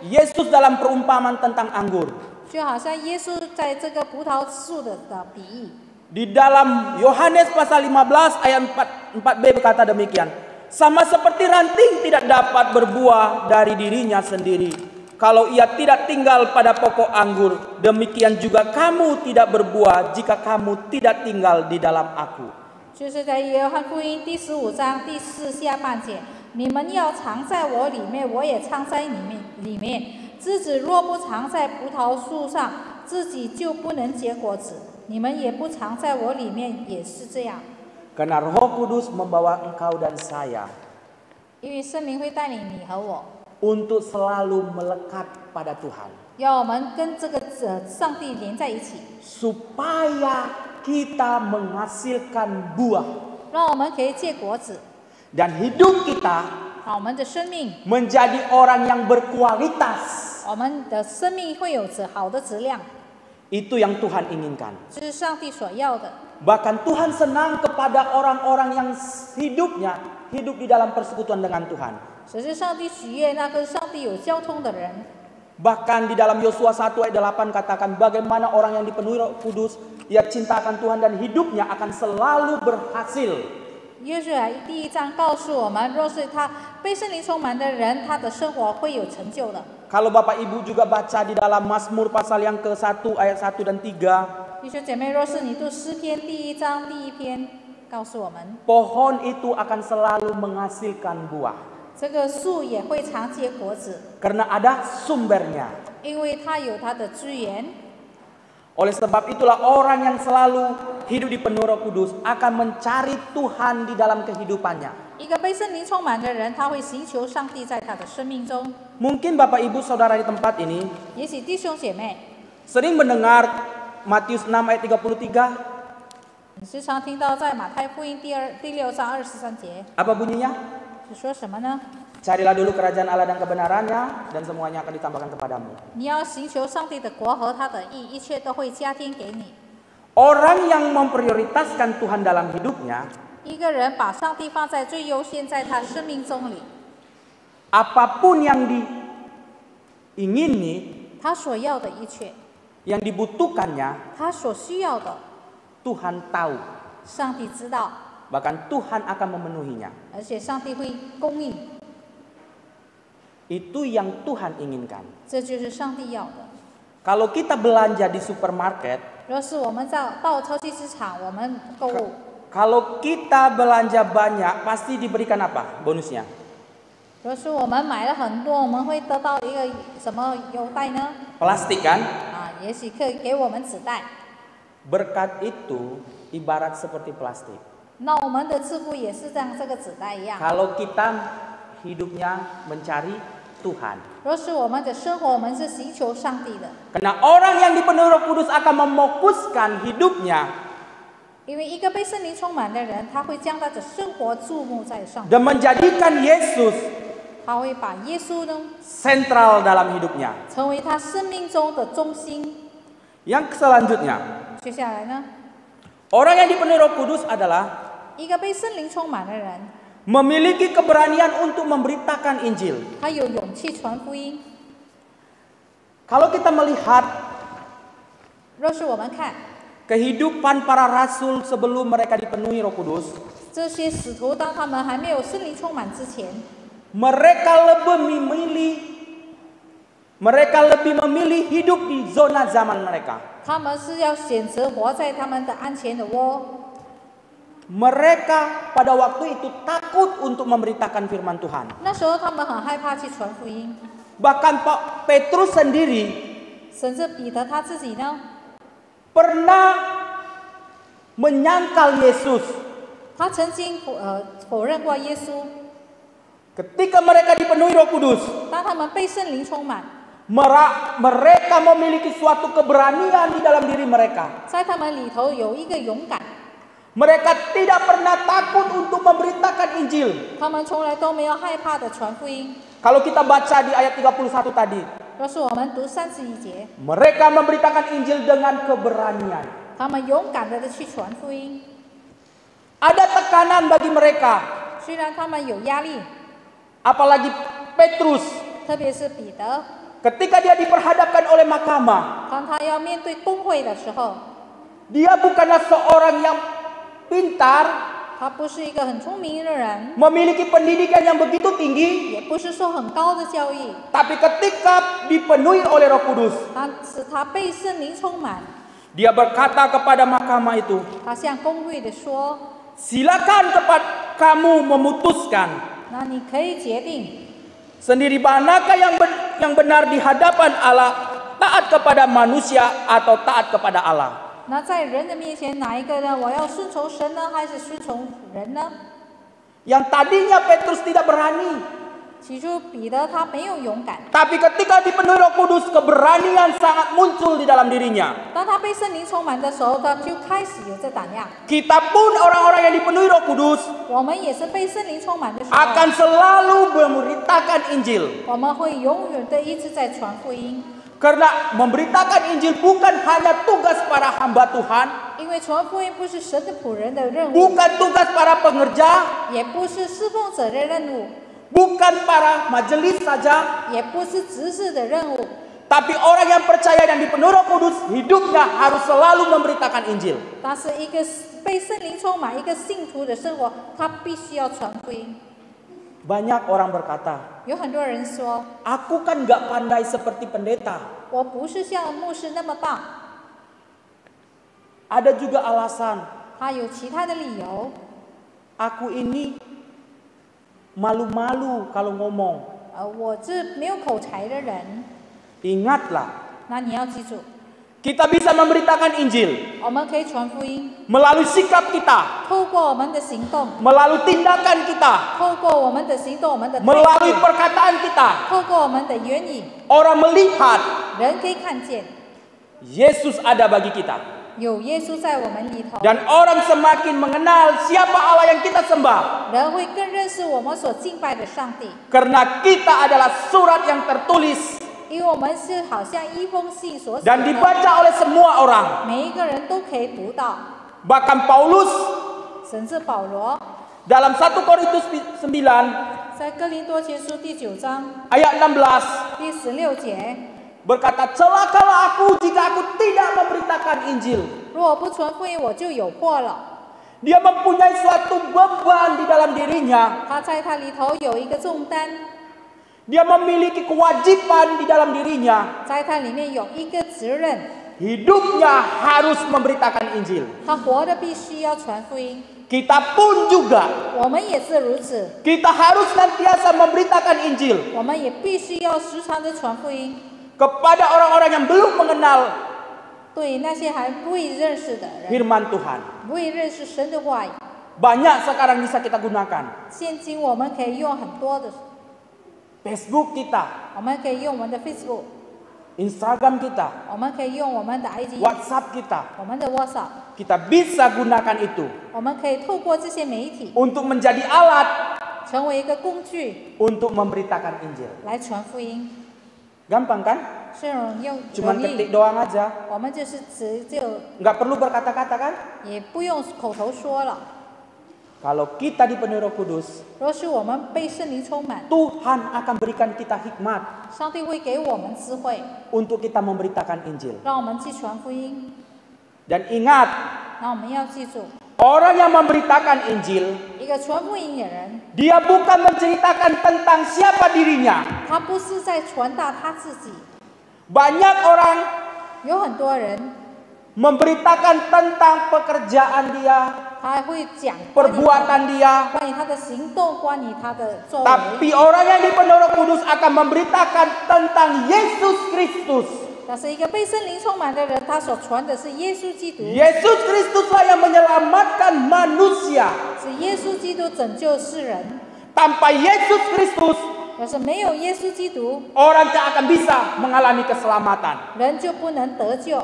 Yesus dalam perumpamaan tentang anggur. 就好像耶稣在这个葡萄树的比喻。 Di dalam Yohanes pasal 15 ayat 4b berkata demikian. Sama seperti ranting tidak dapat berbuah dari dirinya sendiri, kalau ia tidak tinggal pada pokok anggur, demikian juga kamu tidak berbuah jika kamu tidak tinggal di dalam aku. 就是在约翰福音第15章第4下半节，你们要藏在我里面，我也藏在里面。枝子若不藏在葡萄树上，自己就不能结果子；你们也不常在我里面也是这样。 Karena Roh Kudus membawa engkau dan saya 因为圣灵会带领你和我， untuk selalu melekat pada Tuhan. 要我们跟这个上帝连在一起， Supaya kita menghasilkan buah. 让我们可以结果子， Dan hidup kita 让我们的生命， menjadi orang yang berkualitas. 我们的生命会有好的质量， Itu yang Tuhan inginkan. 这是上帝所要的。 Bahkan Tuhan senang kepada orang-orang yang hidupnya hidup di dalam persekutuan dengan Tuhan. 只是上帝喜悦那跟上帝有交通的人。 Bahkan di dalam Yosua 1 ayat 8 katakan bagaimana orang yang dipenuhi Roh Kudus, ia cinta akan Tuhan dan hidupnya akan selalu berhasil. 约书亚第1章告诉我们，若是他被圣灵充满的人，他的生活会有成就的。 Kalau Bapak Ibu juga baca di dalam Mazmur pasal yang ke-1 ayat 1 dan 3, 弟兄姐妹，若是你读诗篇第1章第1篇，告诉我们， pohon itu akan selalu menghasilkan buah 这个树也会常结果子， karena ada sumbernya. 因为它有它的资源。 Oleh sebab itulah orang yang selalu hidup di penuh Roh Kudus akan mencari Tuhan di dalam kehidupannya. 一个被圣灵充满的人，他会寻求上帝在他的生命中。 Mungkin Bapak Ibu Saudara di tempat ini 也许弟兄姐妹， sering mendengar Matius 6 ayat 33. 你时常听到在马太福音第6章23节 Apa bunyinya? 是说什么呢？ Carilah dulu kerajaan Allah dan kebenarannya, dan semuanya akan ditambahkan kepadamu. 你要寻求上帝的国和他的义，一切都会加添给你。 Orang yang memprioritaskan Tuhan dalam hidupnya, 一个人把上帝放在最优先，在他生命中里， apapun yang diingini, 他所要的一切， yang dibutuhkannya, 他所需要的， Tuhan tahu. 上帝知道， Bahkan Tuhan akan memenuhinya. 而且上帝会供应， Itu yang Tuhan inginkan. 这就是上帝要的。 Kalau kita belanja di supermarket, 若是我们到超级市场，我们购物， kalau kita belanja banyak, pasti diberikan apa? Bonusnya. 若是我们买了很多，我们会得到一个什么优待呢？ Plastik kan? 也许可以给我们纸袋。 Berkat itu ibarat seperti plastik. 那我们的赐福也是像这个纸袋一样。 Kalau kita hidupnya mencari Tuhan. 若是我们的生活，我们是寻求上帝的， Karena orang yang dipenuhi Roh Kudus akan memfokuskan hidupnya 因为一个被圣灵充满的人，他会将他的生活注目在上帝， dan menjadikan Yesus 他会把耶稣呢 sentral dalam hidupnya. 成为他生命中的中心。 Yang selanjutnya, 接下来呢， orang yang dipenuhi Roh Kudus adalah 一个被圣灵充满的人， memiliki keberanian untuk memberitakan Injil. 他有勇气传福音。 Kalau kita melihat 若是我们看 kehidupan para rasul sebelum mereka dipenuhi Roh Kudus, 这些使徒，当他们还没有圣灵充满之前， mereka lebih memilih hidup di zona zaman mereka. 他们是要选择活在他们的安全的窝。 Mereka pada waktu itu takut untuk memberitakan firman Tuhan. 那时候他们很害怕去传福音， Bahkan Pak Petrus sendiri 甚至彼得他自己呢， pernah menyangkal Yesus. 他曾经否认过耶稣。 Ketika mereka dipenuhi Roh Kudus, 当他们被圣灵充满， mereka memiliki suatu keberanian di dalam diri mereka. 在他们里头有一个勇敢， Mereka tidak pernah takut untuk memberitakan Injil. 他们从来都没有害怕的传福音。 Kalau kita baca di ayat 31 tadi, 若是我们读31节， mereka memberitakan Injil dengan keberanian. 他们勇敢的去传福音， Ada tekanan bagi mereka, 虽然他们有压力， apalagi Petrus 特别是彼得， ketika dia diperhadapkan oleh mahkamah. 当他要面对公会的时候， Dia bukanlah seorang yang pintar, 他不是一个很聪明的人， memiliki pendidikan yang begitu tinggi, 也不是说很高的教育， tapi ketika dipenuhi oleh Roh Kudus, 但是他被圣灵充满， dia berkata kepada mahkamah itu, 他向公会的说， silakan kamu memutuskan 那你可以决定 sendiri manakah yang benar di hadapan Allah, taat kepada manusia atau taat kepada Allah. 那在人的面前，哪一个呢？我要顺从神呢，还是顺从人呢？ Yang tadinya Petrus tidak berani, 起初彼得他没有勇敢， tapi ketika dipenuhi Roh Kudus, keberanian sangat muncul di dalam dirinya. 当他被圣灵充满的时候，他就开始有这胆量。 Kita pun orang-orang yang dipenuhi Roh Kudus 我们也是被圣灵充满的时候， akan selalu memberitakan Injil. 我们会永远的一直在传福音。 Karena memberitakan Injil bukan hanya tugas para hamba Tuhan, 因为传福音不是神的仆人的任务， bukan tugas para pengerja, 也不是侍奉者的任务， bukan para majelis saja, 也不是执事的任务。 tapi orang yang percaya dan dipenuhi Roh Kudus, hidupnya harus selalu memberitakan Injil. 但是一个被圣灵充满、一个信徒的生活，他必须要传福音。 Banyak orang berkata, 有很多人说， aku kan gak pandai seperti pendeta. 我不是像牧师那么棒， Ada juga alasan, 他有其他的理由。 aku ini malu-malu kalau ngomong. 我是没有口才的人。 Ingatlah, 那你要记住， kita bisa memberitakan Injil 我们可以传福音， melalui sikap kita, 透过我们的行动， melalui tindakan kita, 透过我们的行动，我们的态 melalui 度， perkataan kita. 透过我们的言语， Orang melihat 人可以看见 Yesus ada bagi kita. 有耶稣在我们里头， Dan orang semakin mengenal siapa Allah yang kita sembah. 人会更认识我们所敬拜的上帝， Karena kita adalah surat yang tertulis 因为我们是好像一封信所写 dan 的， dibaca oleh semua orang. 每一个人都可以读到。 Bahkan Paulus 甚至保罗 dalam 1 Korintus 9在哥林多前书第9章 ayat 16第16节， berkata, celakalah aku jika aku tidak memberitakan Injil. 若我不传福音，我就有祸了。 Dia mempunyai suatu beban di dalam dirinya. 他在他里头有一个重担， Dia memiliki kewajiban di dalam dirinya. 在他里面有一个责任， Hidupnya harus memberitakan Injil. 他活的必须要传福音。 Kita pun juga, 我们也是如此， kita harus senantiasa memberitakan Injil 我们也必须要时常的传福音， kepada orang-orang yang belum mengenal 对那些还不会认识的人， firman Tuhan. 不会认识神的话语。 Banyak sekarang bisa kita gunakan. 现今我们可以用很多的， Facebook kita, 我们可以用我们的 Facebook， Instagram kita, 我们可以用我们的 IG， WhatsApp kita. 我们的 WhatsApp， Kita bisa gunakan itu 我们可以透过这些媒体 untuk menjadi alat 成为一个工具 untuk memberitakan Injil. 来传福音。 Gampang kan? 是容易， Cuman ketik doang aja. 我们就是就 Nggak perlu berkata-kata kan? 也不用口头说了。 Kalau kita dipenuhi Roh Kudus, 若是我们被圣灵充满， Tuhan akan berikan kita hikmat 上帝会给我们智慧， untuk kita memberitakan Injil. 让我们去传福音。 Dan ingat, 那我们要记住， orang yang memberitakan Injil, 一个传福音的人， dia bukan menceritakan tentang siapa dirinya. 他不是在传达他自己。 Banyak orang 有很多人， memberitakan tentang pekerjaan dia, 他还会讲 perbuatan dia. 关于他的行动，关于他的作为。 Tapi orang yang dipenuhi Roh Kudus akan memberitakan tentang Yesus Kristus. 但是一个被圣灵充满的人，他所传的是耶稣基督， Yesus Kristuslah yang menyelamatkan manusia. 是耶稣基督拯救世人。 Tanpa Yesus Kristus, 要是没有耶稣基督， orang tak akan bisa mengalami keselamatan. 人就不能得救，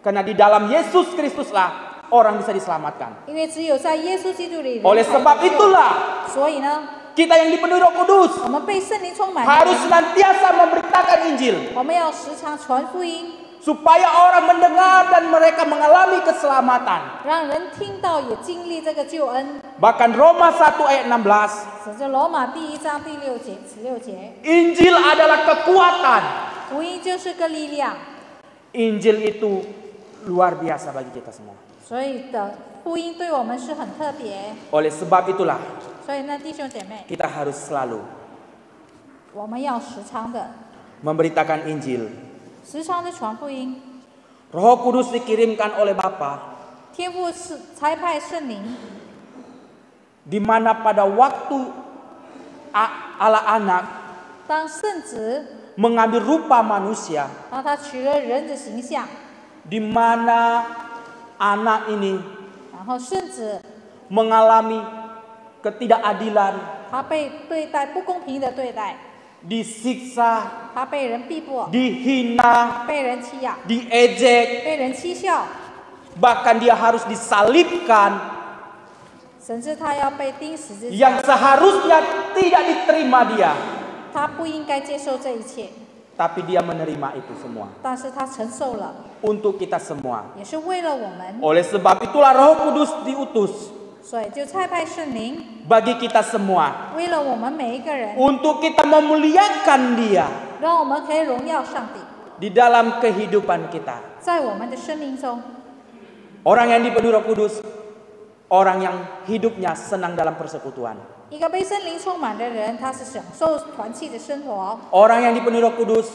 Karena di dalam Yesus Kristuslah orang bisa diselamatkan. 因为只有在耶稣基督里， Oleh 人才 sebab 得救。 itulah 所以呢， kita yang dipenuhi Roh Kudus 我们被圣灵充满， harus senantiasa memberitakan Injil 我们要时常传福音， supaya orang mendengar dan mereka mengalami keselamatan. 让人听到也经历这个救恩。 Bahkan Roma 1 ayat 16, 使这罗马第1章第16节， Injil adalah kekuatan. 福音就是个力量， Injil itu luar biasa bagi kita semua. 所以的福音对我们是很特别。 Oleh sebab itulah 所以呢，弟兄姐妹， kita harus selalu 我们要时常的、 memberitakan Injil. 时常的传福音。 Roh Kudus dikirimkan oleh Bapa, 天父是差派圣灵， di mana pada waktu Allah anak 当圣子 mengambil rupa manusia, 当他取了人的形象， di mana anak ini 然后圣子 mengalami ketidakadilan, 他被对待不公平的对待， disiksa, 他被人逼迫， dihina, 被人欺压， diejek, 被人讥笑， bahkan dia harus disalibkan 甚至他要被钉死之 yang 架， seharusnya tidak diterima dia, 他不应该接受这一切， tapi dia menerima itu semua 但是他承受了， untuk kita semua. 也是为了我们， Oleh sebab itulah Roh Kudus diutus 所以就差派圣灵， bagi kita semua 为了我们每一个人， untuk kita memuliakan Dia 让我们可以荣耀上帝， di dalam kehidupan kita. 在我们的生命中， Orang yang dipenuhi Roh Kudus, orang yang hidupnya senang dalam persekutuan. 一个被圣灵充满的人，他是享受团契的生活； Orang yang dipenuhi Roh Kudus,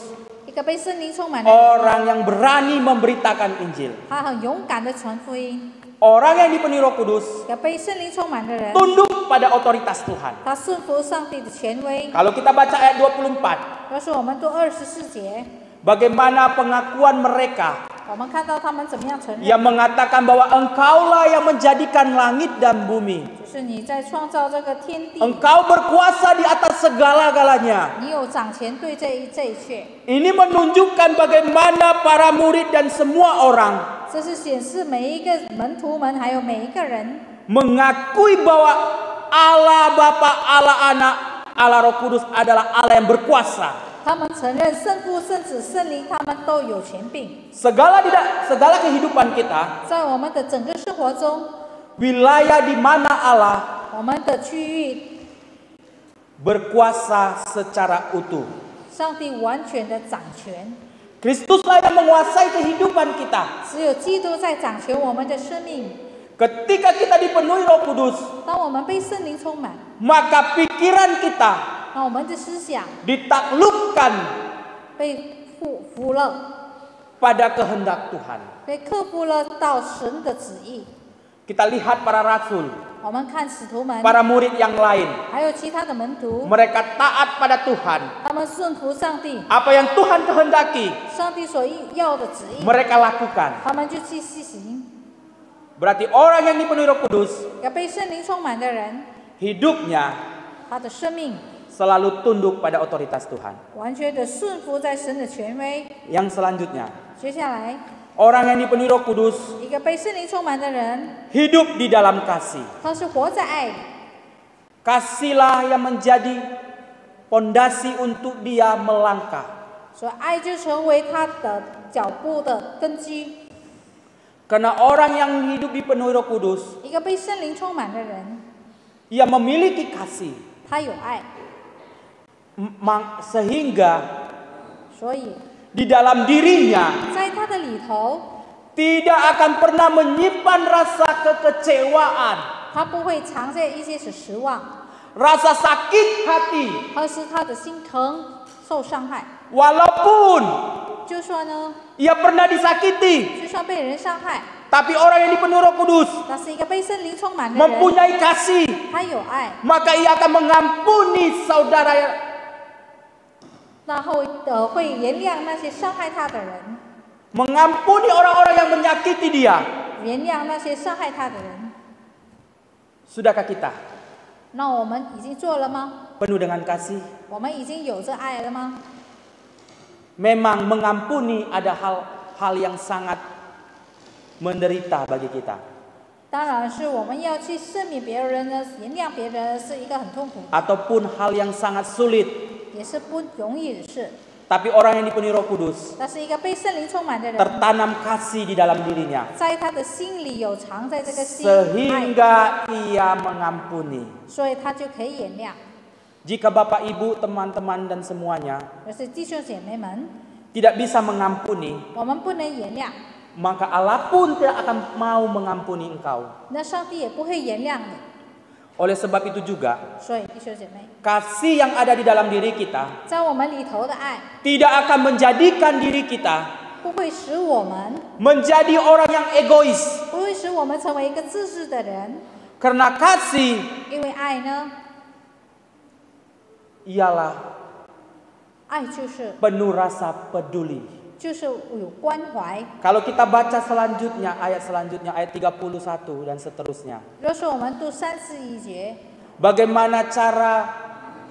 一个被圣灵充满的人， orang yang berani memberitakan Injil. 他很勇敢的传福音； Orang yang dipenuhi Roh Kudus 一个被圣灵充满的人， tunduk pada otoritas Tuhan. 他顺服上帝的权威。 Kalau kita baca ayat 24, 要是我们读24节， bagaimana pengakuan mereka 我们看到他们怎么样承认， yang mengatakan bahwa Engkaulah yang menjadikan langit dan bumi. 就是你在创造这个天地， Engkau berkuasa di atas segala-galanya. 你有掌权对这一切， Ini menunjukkan bagaimana para murid dan semua orang 这是显示每一个门徒们还有每一个人 mengakui bahwa Allah Bapa, Allah Anak, Allah Roh Kudus adalah Allah yang berkuasa. 他们承认圣父、圣子、圣灵，他们都有权柄， Segala kehidupan kita, 在我们的整个生活中， wilayah di mana Allah 我们的区域， berkuasa secara utuh. 上帝完全的掌权， Kristuslah yang menguasai kehidupan kita. 只有基督在掌权我们的生命。 Ketika kita dipenuhi Roh Kudus, 当我们被圣灵充满， maka pikiran kita 那我们的思想 ditaklukkan 被服了， pada kehendak Tuhan. 被克服了到神的旨意。 Kita lihat para rasul, 我们看使徒们， para murid yang lain, 还有其他的门徒， mereka taat pada Tuhan. 他们顺服上帝， Apa yang Tuhan kehendaki, 上帝所要的旨意， mereka lakukan. 他们就去实行。 Berarti orang yang dipenuhi Roh Kudus, 要被圣灵充满的人， hidupnya 他的生命 selalu tunduk pada otoritas Tuhan. 完全的顺服在神的权威。 Yang selanjutnya, 接下来， orang yang dipenuhi Roh Kudus 一个被圣灵充满的人， hidup di dalam kasih. 他是活在爱里， Kasihlah yang menjadi fondasi untuk dia melangkah. 所以爱就成为他的脚步的根基。 Karena orang yang hidup dipenuhi Roh Kudus, 一个被圣灵充满的人， ia memiliki kasih, 他有爱， sehingga 所以 di dalam dirinya 在他的里头， tidak akan pernah menyimpan rasa kekecewaan, 他不会藏着一些是失望， rasa sakit hati, 而是他的心疼、受伤害。 walaupun 就算呢， ia pernah disakiti, 就算被人伤害， tapi orang yang dipenuhi Roh Kudus 但是一个被圣灵充满的人， mempunyai kasih, 他有爱， maka ia akan mengampuni saudara, 然后会原谅那些伤害他的人， mengampuni orang-orang yang menyakiti dia. 原谅那些伤害他的人。 Sudahkah kita 那我们已经做了吗？ penuh dengan kasih? 我们已经有这爱了吗？ Memang mengampuni ada hal yang sangat menderita bagi kita. 当然是我们要去赦免别人呢，原谅别人是一个很痛苦， Ataupun hal yang sangat sulit. 也是不容易的事。 Tapi orang yang dipenuhi Roh Kudus 但是一个被圣灵充满的人， tertanam kasih di dalam dirinya 在他的心里有藏在这个心爱， sehingga ia mengampuni. 所以他就可以原谅。 Jika Bapak Ibu, teman-teman dan semuanya 而是弟兄姐妹们， tidak bisa mengampuni, 我们不能原谅， maka Allah pun tidak akan mau mengampuni engkau. 那上帝也不会原谅你。 Oleh sebab itu juga 所以弟兄姐妹， kasih yang ada di dalam diri kita 在我们里头的爱， tidak akan menjadikan diri kita 不会使我们， menjadi orang yang egois. 不会使我们成为一个自私的人。 Karena kasih 因为爱呢， ialah 爱就是 penuh rasa peduli. 就是有关怀。 Kalau kita baca selanjutnya, ayat 31 dan seterusnya. 若是我们读31节， Bagaimana cara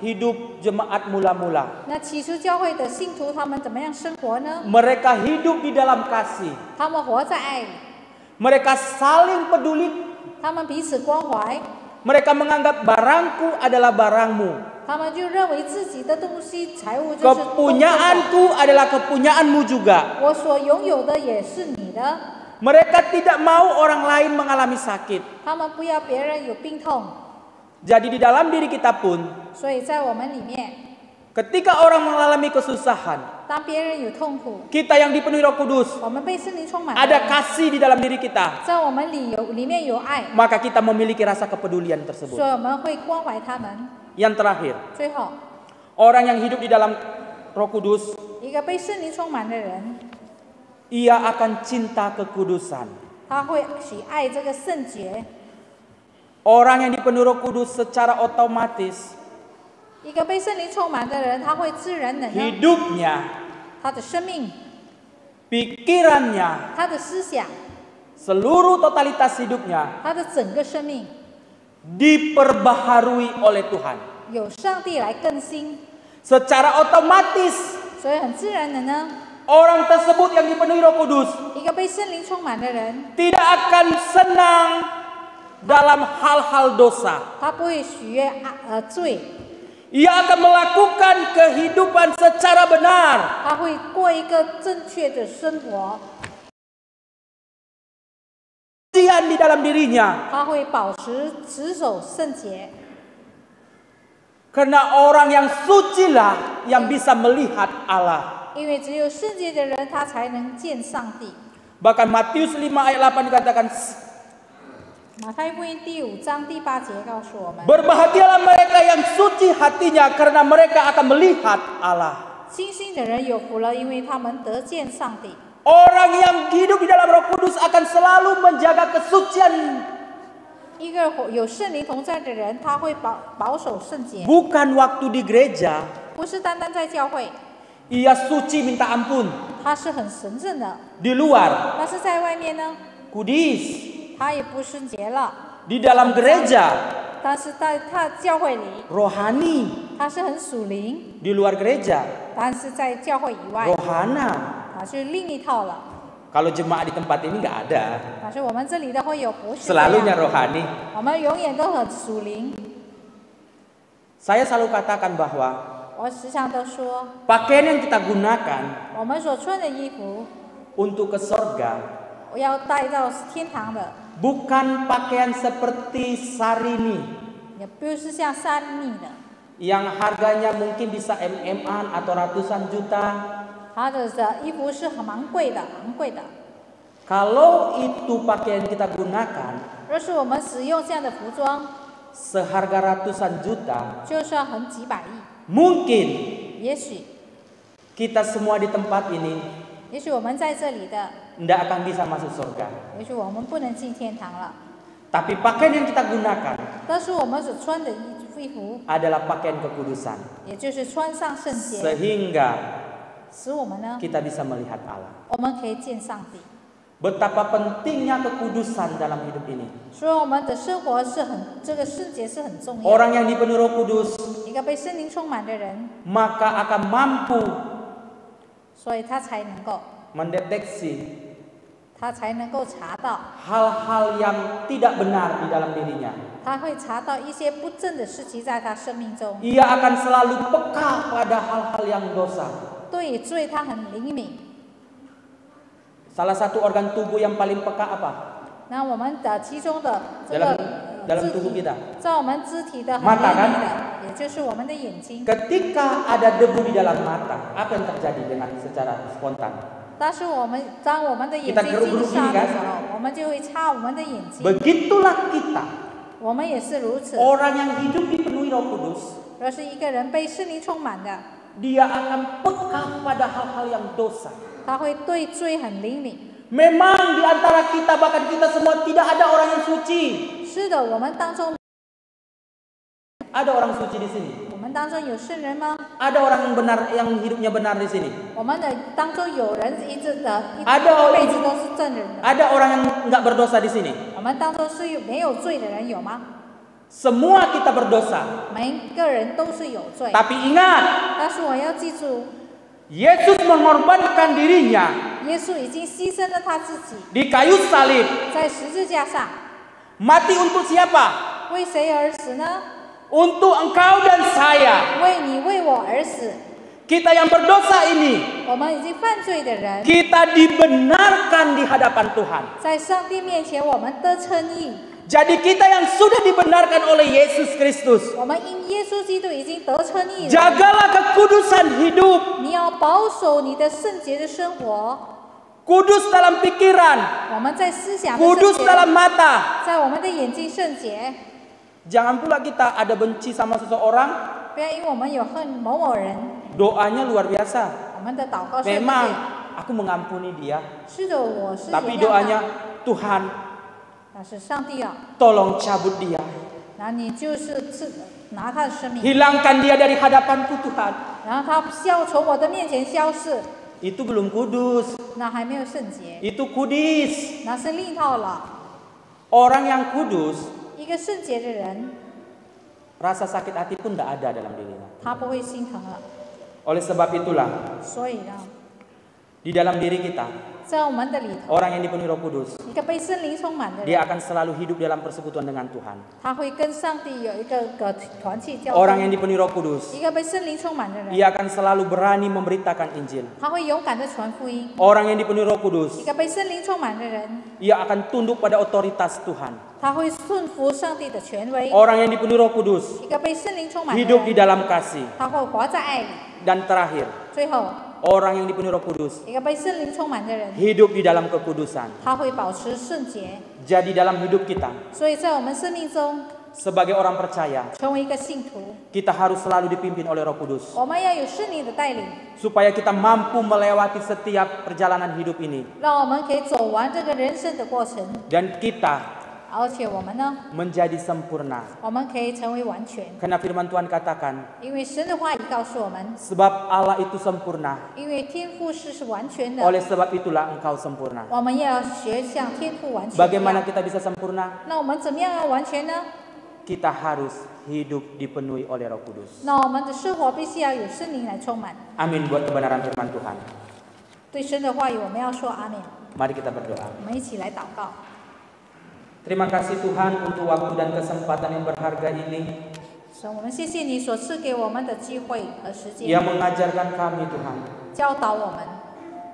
hidup jemaat mula-mula? 那起初教会的信徒他们怎么样生活呢？ Mereka hidup di dalam kasih. 他们活在爱里， Mereka saling peduli. 他们彼此关怀， Mereka menganggap barangku adalah barangmu. 他们就认为自己的东西、财物就是公共的， Kepunyaanku adalah kepunyaanmu juga. 我所拥有的也是你的。 Mereka tidak mau orang lain mengalami sakit. 他们不要别人有病痛， Jadi di dalam diri kita pun, 所以在我们里面， ketika orang mengalami kesusahan, 当别人有痛苦， kita yang dipenuhi Roh Kudus, 我们被圣灵充满， ada kasih di dalam diri kita, 在我们里面有爱， maka kita memiliki rasa kepedulian 所 tersebut. 以我们会关怀他们。 Yang terakhir, 最后， orang yang hidup di dalam Roh Kudus, 一个被圣灵充满的人， ia akan cinta kekudusan. 他会喜爱这个圣洁。 Orang yang dipenuhi Roh Kudus secara otomatis 一个被圣灵充满的人，他会自然的呢， hidupnya, 他的生命、 pikirannya, 他的思想、 seluruh totalitas hidupnya 他的整个生命， diperbaharui oleh Tuhan. 有上帝来更新， Secara otomatis 所以很自然的呢， orang tersebut yang dipenuhi Roh Kudus 一个被圣灵充满的人， tidak akan senang dalam hal-hal dosa. 他不会许愿罪， Ia akan melakukan kehidupan secara benar. 他会过一个正确的生活， Kesucian di dalam dirinya. 他会保持守圣洁。 Karena orang yang sucilah yang bisa melihat Allah. 因为只有圣洁的人，他才能见上帝。 Bahkan Matius 5 ayat 8 dikatakan, 马太福音第5章第8节告诉我们： berbahagialah mereka yang suci hatinya karena mereka akan melihat Allah. 清心的人有福了，因为他们得见上帝。 Orang yang hidup di dalam Roh Kudus akan selalu menjaga kesucian. 一个有圣灵同在的人，他会保守圣洁， Bukan waktu di gereja, 不是单单在教会， ia suci minta ampun. 他是很神圣的。 Di luar, 但是在外面呢， kudis. 他也不圣洁了。 Di dalam gereja, 但是在他教会里， rohani. 他是很属灵； Di luar gereja, 但是在教会以外， rohana. 他是另一套了。 Kalau jemaat di tempat ini nggak ada. 但是我们这里的会有不是这 Selalunya 样， rohani. 我们永远都很属灵。 Saya selalu katakan bahwa 我时常都说， pakaian yang kita gunakan 我们所穿的衣服， untuk ke sorga 我要带到天堂的， bukan pakaian seperti sarini 也不是像山蜜的， yang harganya mungkin bisa MM-an atau ratusan juta. 他的衣服是很昂贵的，昂贵的。 Kalau itu pakaian kita gunakan 若是我们使用这样的服装， seharga ratusan juta, 就是要很几百亿。 mungkin 也许， kita semua di tempat ini 也许我们在这里的， tidak akan bisa masuk surga. 也许我们不能进天堂了。 Tapi pakaian yang kita gunakan 但是我们所穿的衣服， adalah pakaian kekudusan. 也就是穿上圣洁， Sehingga 使我们呢， kita bisa melihat Allah. 我们可以见上帝。 Betapa pentingnya kekudusan dalam hidup ini. 所以我们的生活是很，这个圣洁是很重要。 Orang yang dipenuhi Roh Kudus 一个被圣灵充满的人， maka akan mampu 所以他才能够， mendeteksi 他才能够查到， hal-hal yang tidak benar di dalam dirinya. 他会查到一些不正的事情在他生命中。 Ia akan selalu peka pada hal-hal yang dosa. 对罪他很灵敏。 Salah satu organ tubuh yang paling peka apa? 那我们的其中的这个 Dalam 肢 tubuh 体， kita. 在我们肢体的很 Mata 灵 kan? 敏的，也就是我们的眼睛。 Ketika ada debu di dalam mata, apa yang terjadi dengan secara spontan? 但是当我们的眼睛 Kita 进 geruk-geruk 沙 gini 的 kan? 时候，我们就会擦我们的眼睛。 Begitulah kita. 我们也是如此。 Orang yang hidup dipenuhi Roh Kudus, 若是一个人被圣灵充满的， dia akan peka pada hal-hal yang dosa. 他会对罪很灵敏。 Memang di antara kita, bahkan kita semua, tidak ada orang yang suci. 是的，我们当中 Ada orang suci di sini? 我们当中有圣人吗？ Ada orang yang benar, yang hidupnya benar di sini? 我们的当中有人一辈子都是正人的。 Ada orang yang nggak berdosa di sini? 我们当中是没有罪的人有吗？ Semua kita berdosa. 每个人都是有罪。 Tapi ingat, 但是我要记住， Yesus mengorbankan dirinya 耶稣已经牺牲了他自己， di kayu salib. 在十字架上， Mati untuk siapa? 为谁而死呢？ Untuk engkau dan saya. 为你，为我而死。 Kita yang berdosa ini, 我们已经犯罪的人， kita dibenarkan di hadapan Tuhan. 在上帝面前我们得称义。 Jadi kita yang sudah dibenarkan oleh Yesus Kristus, 我们因耶稣基督已经得称义了。 jagalah kekudusan hidup. 你要保守你的圣洁的生活。 Kudus dalam pikiran, 我们在思想的 kudus 圣洁， dalam mata. 在我们的眼睛圣洁。 Jangan pula kita ada benci sama seseorang, 不要因为我们有恨某某人， doanya luar biasa. 我们的祷告圣洁。 Memang aku mengampuni dia, 是的，我是 tapi 原谅 doanya 他， Tuhan 但是上帝啊， tolong cabut dia, 那你就是拿他的生命， hilangkan dia dari hadapanku Tuhan. 然后他从我的面前消逝， Itu belum kudus, 那还没有圣洁， itu kudis. 那是另一套了。 Orang yang kudus, 一个圣洁的人， rasa sakit hati pun tidak ada dalam dirinya. 他不会心疼了。 Oleh sebab itulah, 所以呢， di dalam diri kita, 在我们的里头， orang yang dipenuhi Roh Kudus, 一个被圣灵充满的 dia 人， akan selalu hidup dalam persekutuan dengan Tuhan. 他会跟上帝有一个团契交 Orang yang 通。 dipenuhi Roh Kudus, 一个被圣灵充满的人， ia akan selalu berani memberitakan Injil. 他会勇敢的传福音。 Orang yang dipenuhi Roh 一 Kudus, 个被圣灵充满的人， ia akan tunduk pada otoritas Tuhan. 他会顺服上帝的权威。 Orang yang dipenuhi Roh Kudus, 一个被圣灵充满的 hidup di 人， dalam kasih. 他会活在爱里。 Dan terakhir, 最后， orang yang dipenuhi Roh Kudus, 一个被圣灵充满的人， hidup di dalam kekudusan. 他会保持圣洁。 Jadi dalam hidup kita, 所以在我们生命中， sebagai orang percaya, 成为一个信徒， kita harus selalu dipimpin oleh Roh Kudus. 我们要有圣灵的带领， Supaya kita mampu melewati setiap perjalanan hidup ini. 让我们可以走完这个人生的过程。 Dan kita 而且我们呢， menjadi sempurna. 我们可以成为完全， Karena firman Tuhan katakan, 因为神的话语告诉我们， sebab Allah itu sempurna. 因为天父是完全的， Oleh sebab itulah engkau sempurna. 我们也要学像天父完全一 Bagaimana 样。 kita bisa sempurna? 那我们怎么样要完全呢？ Kita harus hidup dipenuhi oleh Roh Kudus. 那我们的生活必须要有圣灵来充满。 Amin buat kebenaran firman Tuhan. 对神的话语，我们要说阿门。 Mari kita berdoa. 我们一起来祷告。 Terima kasih Tuhan untuk waktu dan kesempatan yang berharga ini 神，我们谢谢你所赐给我们的机会和时间， yang mengajarkan kami Tuhan 教导我们，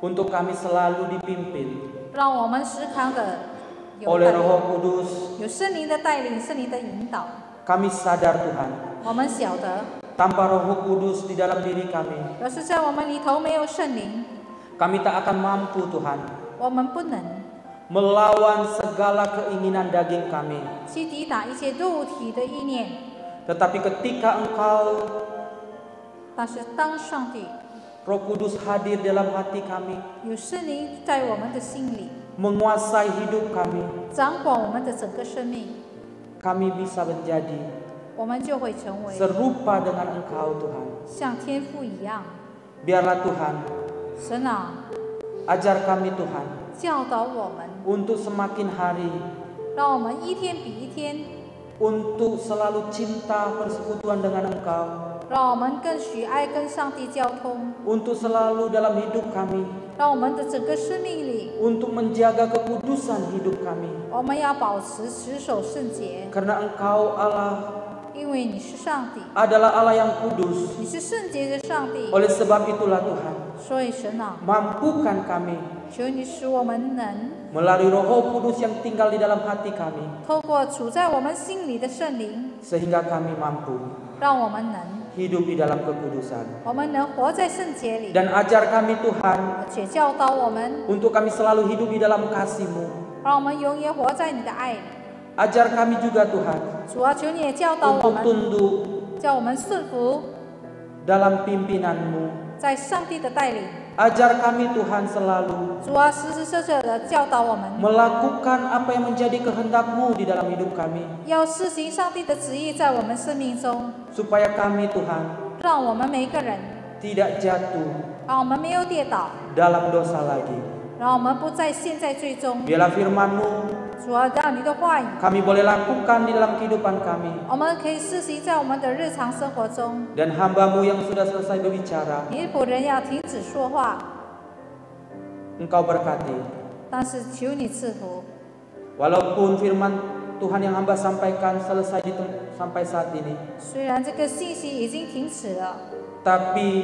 untuk kami selalu dipimpin 让我们时常的有 oleh 带 Roh 领， Kudus. 有圣灵的带领，圣灵的引导。 Kami sadar Tuhan, 我们晓得， tanpa Roh Kudus di dalam diri kami, 要是在我们里头没有圣灵， kami tak akan mampu Tuhan 我们不能 melawan segala keinginan daging kami. 去抵挡一些肉体的意念。 Tetapi ketika Engkau 但是当上帝 Roh Kudus hadir dalam hati kami, 有圣灵在我们的心里 menguasai hidup kami, 掌管我们的整个生命， kami bisa menjadi 我们就会成为 serupa dengan Engkau Tuhan. 像天父一样。 Biarlah Tuhan, 神啊， ajar kami Tuhan 教导我们， untuk semakin hari 让我们一天比一天， untuk selalu cinta persekutuan dengan Engkau, 让我们更许爱跟上帝交通， untuk selalu dalam hidup kami, 让我们的整个生命里， untuk menjaga kekudusan hidup kami. 我们要保持持守圣洁， Karena Engkau Allah 因为你是上帝， adalah Allah yang kudus. 你是圣洁的上帝。 Oleh sebab itulah Tuhan, 所以神啊， mampukan kami 求你使我们能 melalui Roh Kudus yang tinggal di dalam hati kami, 透过处在我们心里的圣灵， sehingga kami mampu 让我们能， hidup di dalam kekudusan. 我们能活在圣洁里， Dan ajar kami Tuhan 而且教导我们， untuk kami selalu hidup di dalam kasih-Mu. 让我们永远活在你的爱里。 Ajar kami juga Tuhan 主啊，求你也教导我 untuk 们， tunduk 叫我们顺服 dalam pimpinan-Mu, 在上帝的带领， Ajar kami Tuhan selalu 主啊，时时刻刻的教导我们， melakukan apa yang menjadi kehendak-Mu di dalam hidup kami. 要施行上帝的旨意在我们生命中， Supaya kami Tuhan 让我们每一个人， tidak jatuh 让我们没有跌倒， dalam dosa lagi. 让我们不再陷在罪中。 Biarlah firman-Mu 主啊，让你的话语， kami boleh lakukan di dalam kehidupan kami. 我们可以施行在我们的日常生活中。 Dan hamba-Mu yang sudah selesai berbicara, 你的仆人要停止说话， Engkau berkati. 但是求你赐福。 Walaupun firman Tuhan yang hamba sampaikan selesai sampai saat ini, 虽然这个信息已经停止了， tapi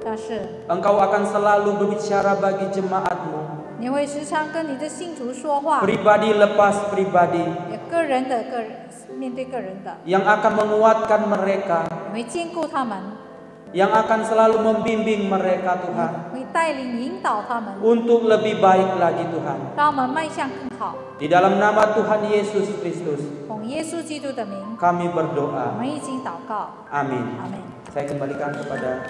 但是 Engkau akan selalu berbicara bagi jemaat-Mu, 你会时常跟你的信徒说话， pribadi lepas pribadi, 也个人的个人面对个人的， yang akan menguatkan mereka, 你会兼顾他们， yang akan selalu membimbing mereka Tuhan, 会带领引导他们， untuk lebih baik lagi Tuhan. 让我们迈向更好。 Di dalam nama Tuhan Yesus Kristus, 奉耶稣基督的名， kami 我 berdoa. 们已经祷告， Amin. 阿门。 Saya kembalikan kepada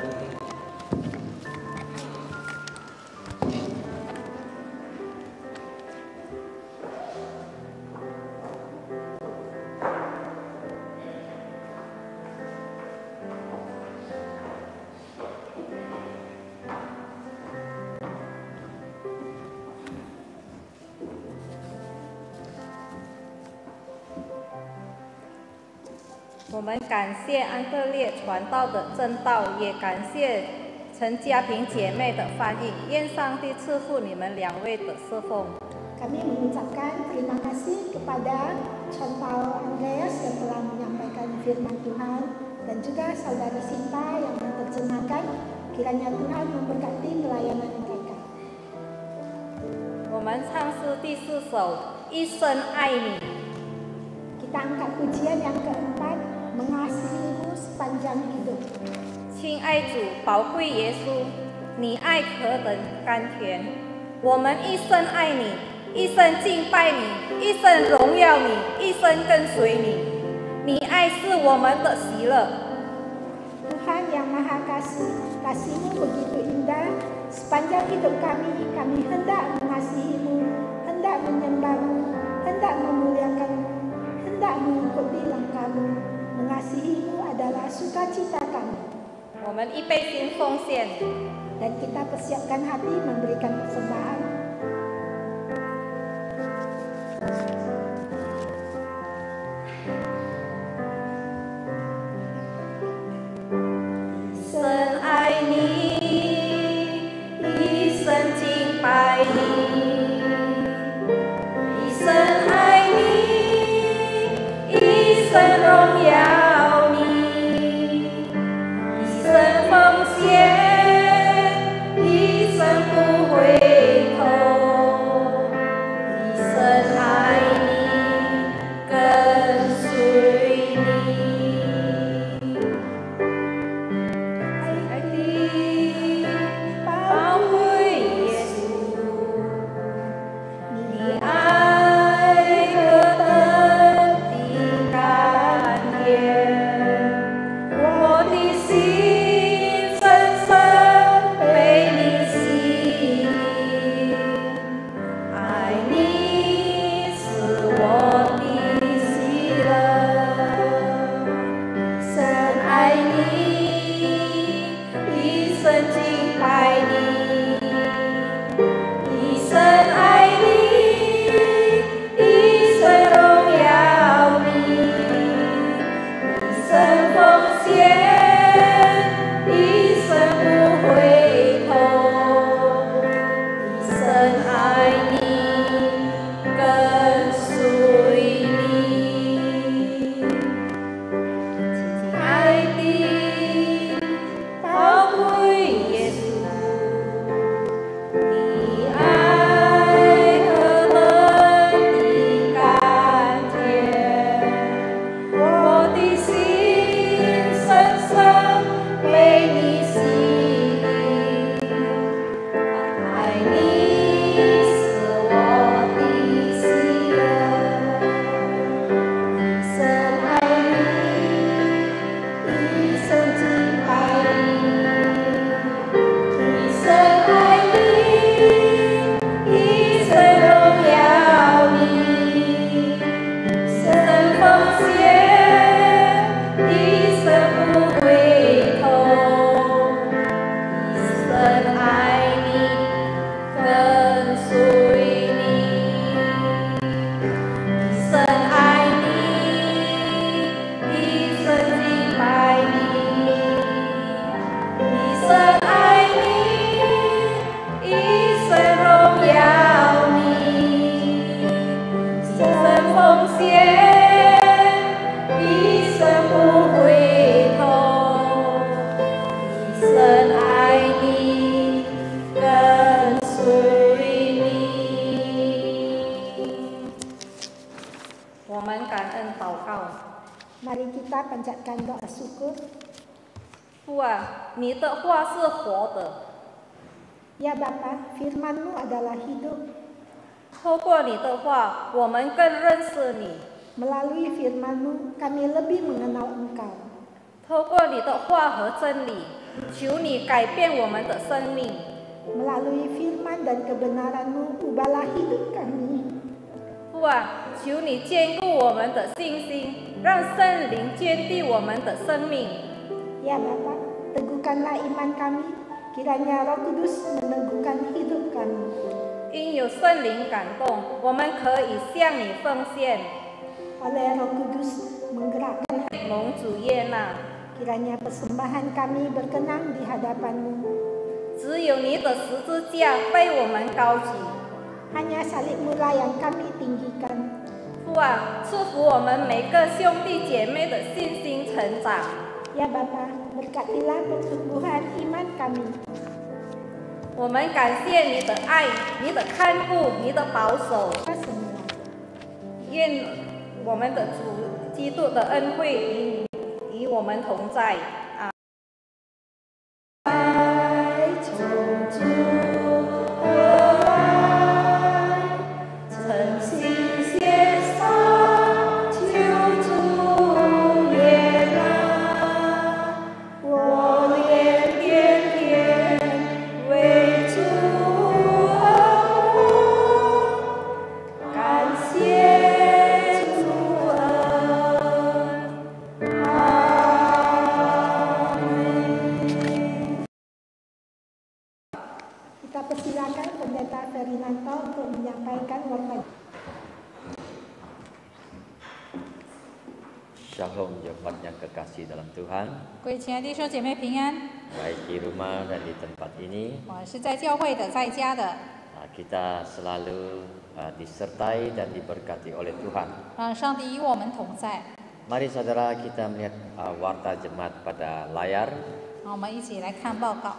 我们感谢安特烈传道的正道，也感谢陈家平姐妹的翻译。愿上帝赐福你们两位的侍奉。 Kami mengucapkan terima kasih kepada Chantal Andreas yang telah menyampaikan firman Tuhan dan juga saudara Sinta yang menerjemahkan. Kiranya Tuhan memberkati pelayanan mereka. 我们唱诗第4首《一生爱你》。 Kita angkat pujian yang keempat, mengasihimu sepanjang hidup. 亲爱主，宝贵耶稣，你爱何等甘甜！我们一生爱你，一生敬拜你，一生荣耀你，一生跟随你。你爱是我们的喜乐。 Tuhan yang Maha Kasih, kasih-Mu begitu indah. Sepanjang hidup kami hendak mengasihi-Mu, hendak menyembah-Mu, hendak memuliakan-Mu, hendak mengikuti langkah-Mu. Mengasihi-Mu adalah sukacita kami. 我们一备心奉献。 Dan kita persiapkan hati memberikan persembahan.爱何等的甘甜。panjatkan doa syukur. 父啊，你的话是活的， Ya Bapa, firman-Mu adalah hidup. 透过你的话，我们更认识你。 Melalui firman-Mu, kami lebih mengenal Engkau. 透过你的话和真理，求你改变我们的生命。 Melalui firman dan kebenaran-Mu, ubahlah hidup kami. 父啊，求你坚固我们的信心，让圣灵坚定我们的生命。 Ya Bapa, teguhkanlah iman kami, kiranya Roh Kudus meneguhkan hidup kami. 因有圣灵感动，我们可以向你奉献， Oleh Roh Kudus menggerakkan, 蒙主悦纳。 kiranya persembahan kami berkenan di hadapan-Mu. 只有你的十字架被我们高举。 Hanya salib-Mu lah yang kami tinggikan. 父啊，祝福我们每个兄弟姐妹的信心成长。 Ya Bapa, berkatilah pertumbuhan iman kami. 我们感谢你的爱、你的看顾、你的保守。 Kita semua. 愿我们的主基督的恩惠与我们同在。 Kita persilakan Pendeta Ferdinando untuk menyampaikan warta. Shalom jemaat yang kekasih dalam Tuhan, 各位亲爱的弟兄姐妹平安， baik di rumah dan di tempat ini, 我是在教会的，在家的， kita selalu disertai dan diberkati oleh Tuhan. 让上帝与我们同在。 Mari saudara kita melihat warta jemaat pada layar. 让我们一起来看报告。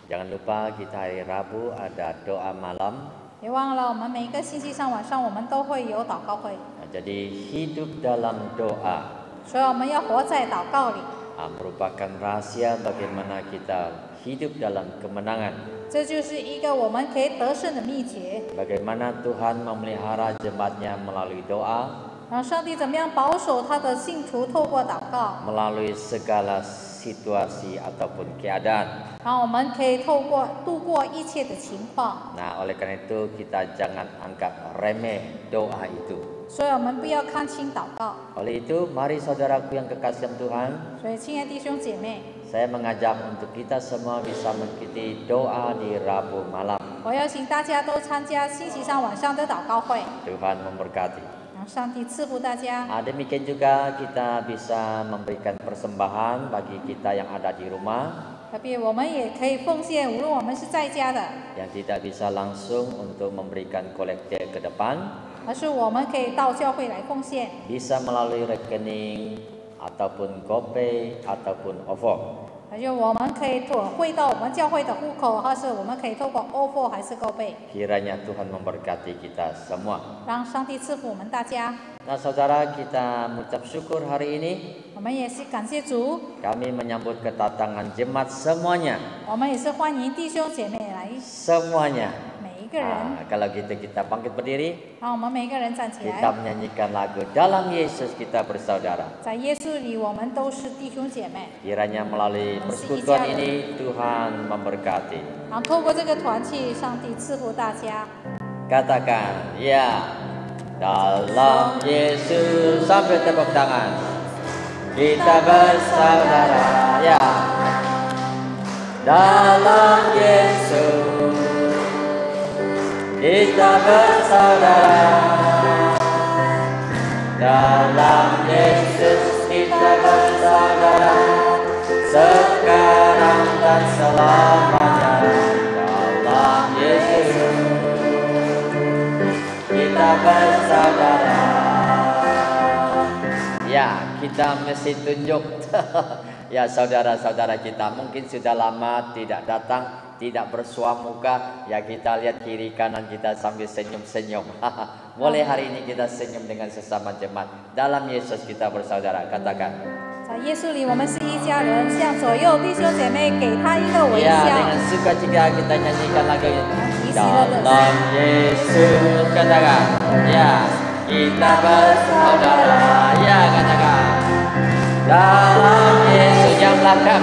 Jangan lupa kita hari Rabu ada doa malam. 别忘了，我们每一个星期上晚上我们都会有祷告会， Jadi hidup dalam doa 所以我们要活在祷告里。 merupakan rahasia bagaimana kita hidup dalam kemenangan. 这就是一个我们可以得胜的秘诀。 Bagaimana Tuhan memelihara jemaatnya melalui doa, 让上帝怎么样保守他的信徒，透过祷告， melalui segala situasi ataupun keadaan. 让我们可以度过一切的情况。 Nah, oleh karena itu kita jangan anggap remeh doa itu. 所以我们不要看轻祷告。 Oleh itu, mari saudaraku yang kekasih Tuhan, 所以，亲爱的弟兄姐妹， saya mengajak untuk kita semua bisa mengikuti doa di Rabu malam. 我邀请大家都参加星期三晚上的祷告会， Tuhan memberkati. 让上帝赐福大家。 Demikian juga kita bisa memberikan persembahan bagi kita yang ada di rumah, 特别我们也可以奉献，无论我们是在家的， yang tidak bisa langsung untuk memberikan kolekte ke depan, 还是我们可以到教会来奉献， bisa melalui rekening ataupun GoPay ataupun OVO. 还有我们可以汇到我们教会的户口，或是我们可以透过 OFO 还是 GoPay， Kiranya Tuhan memberkati kita semua. 让上帝赐福我们大家。 Nah saudara, kita mengucap syukur hari ini. 我们也是感谢主， Kami menyambut kedatangan jemaat semuanya. 我们也是欢迎弟兄姐妹来， Semuanya. 每一个人， Kalau gitu kita bangkit berdiri. 让我们每一个人站起 Kita 来， menyanyikan lagu Dalam Yesus Kita Bersaudara. 在耶稣里我们都是弟兄姐妹。 Kiranya melalui persekutuan ini Tuhan memberkati. 然后透过这个团契，上帝赐福大家。 Katakan, ya. Dalam Yesus, sambil tepuk tangan. Kita bersaudara, ya. Dalam Yesus, kita bersaudara. Dalam Yesus kita bersaudara, sekarang dan selamanya. Dalam Yesus kita bersaudara. Ya, kita mesti tunjuk. Ya, saudara-saudara kita mungkin sudah lama tidak datang, tidak bersua muka. Ya, kita lihat kiri kanan kita sambil senyum-senyum. Mulai hari ini kita senyum dengan sesama jemaat. Dalam Yesus kita bersaudara. Katakan. 在耶稣里我们是一家人，向左右弟兄姐妹给他一个微 Ya, 笑。 dengan sukacita kita nyanyikan lagu ini. Dalam Yesus katakan, ya kita bersaudara. Ya katakan. Dalam Yesus yang belakang,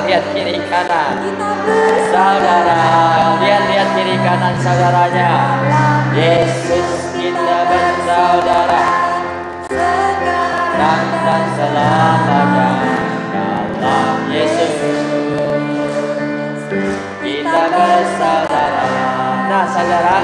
lihat kiri kanan. Saudara, lihat kiri kanan saudaranya. Yesus kita bersaudara. Dan selamanya dalam Yesus kita bersaudara. Nah saudara,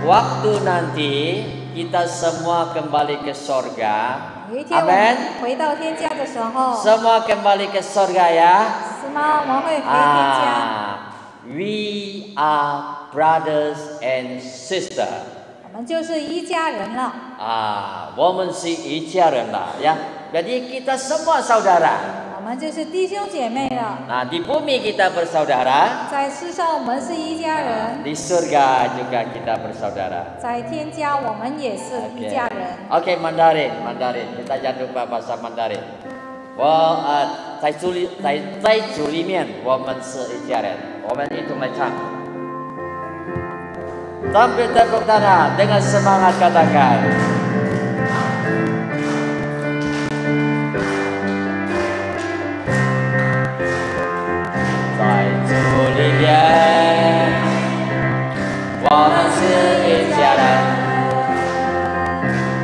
waktu nanti kita semua kembali ke sorga. 有一天我们回到天家的时候， Semua kembali ke sorga ya. 是吗？我们会回天家。 We are brothers and sisters. 我们就是一家人了。 我们是一家人了ya. Jadi kita semua saudara. 我们就是弟兄姐妹了。 Nah di bumi kita bersaudara. 在世上我们是一家人， Di surga juga kita bersaudara. 在天家我们也是一家人。 Oke, Mandarin. Kita jangan lupa bahasa Mandarin. 在主里面我们是一家人。我们一同来唱。 Tampil tepuk tangan dengan semangat katakan. Zai zu li bian, wo men shi yi jia ren.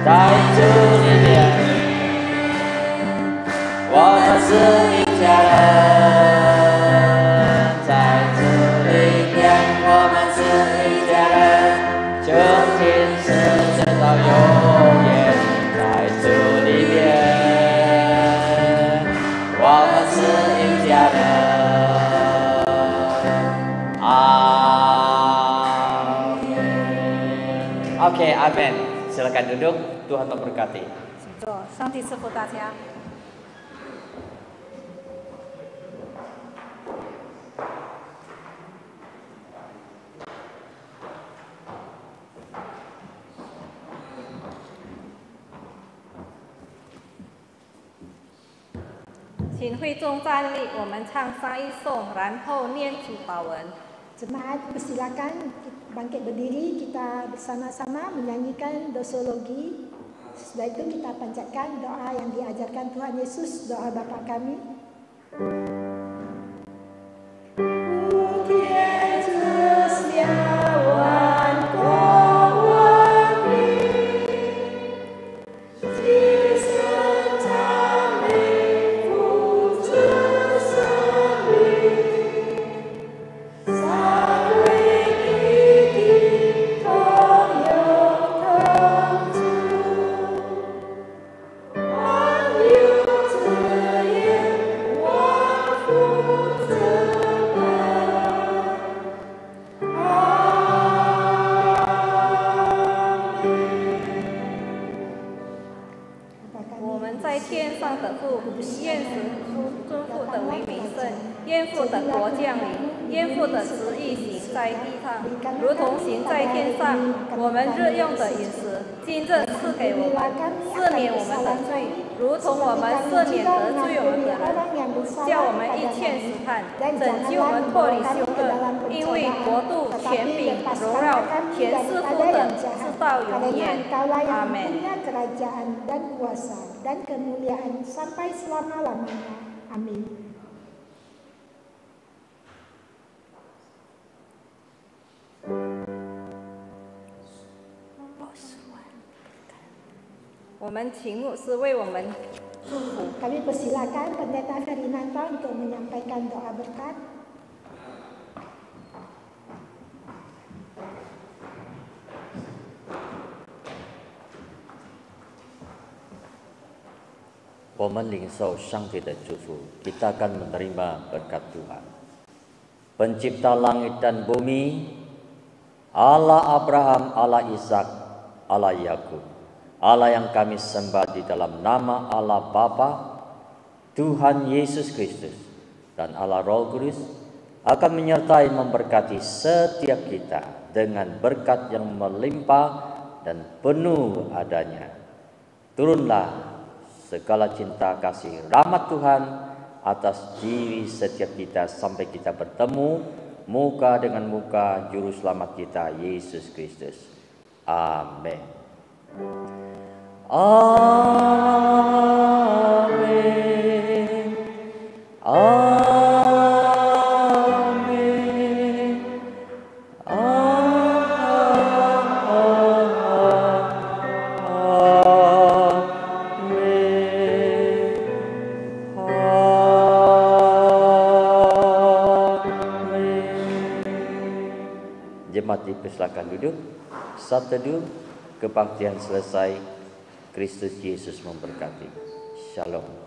Zai zu li bian, wo men shi yi jia ren. Zai zu li bian, wo men shi yi jia ren. 从今世直到永远，在主里边，我们是一家人。Oke, amin. Silakan duduk. Tuhan memberkati. 请坐，上帝赐福大家。 请会众站立，我们唱上一颂，然后念主祷文。 Jemaat persilakan bangkit berdiri, kita bersama-sama menyanyikan dosologi. Setelah itu kita panjatkan doa yang diajarkan Tuhan Yesus, doa Bapa kami. Kerajaan dan kuasa dan kemuliaan sampai selama-lamanya. Amin. Kami persilakan Pendeta Ferdinando untuk menyampaikan doa berkat. Kita akan menerima berkat Tuhan. Pencipta langit dan bumi, Allah Abraham, Allah Ishak, Allah Yakub, Allah yang kami sembah di dalam nama Allah Bapa, Tuhan Yesus Kristus, dan Allah Roh Kudus akan menyertai memberkati setiap kita dengan berkat yang melimpah dan penuh adanya. Turunlah segala cinta kasih rahmat Tuhan atas diri setiap kita sampai kita bertemu muka dengan muka Juru Selamat kita Yesus Kristus. Amin. Amin. Amin. Jemaat dipersilakan duduk. Saat teduh kebaktian selesai. Kristus Yesus memberkati. Shalom.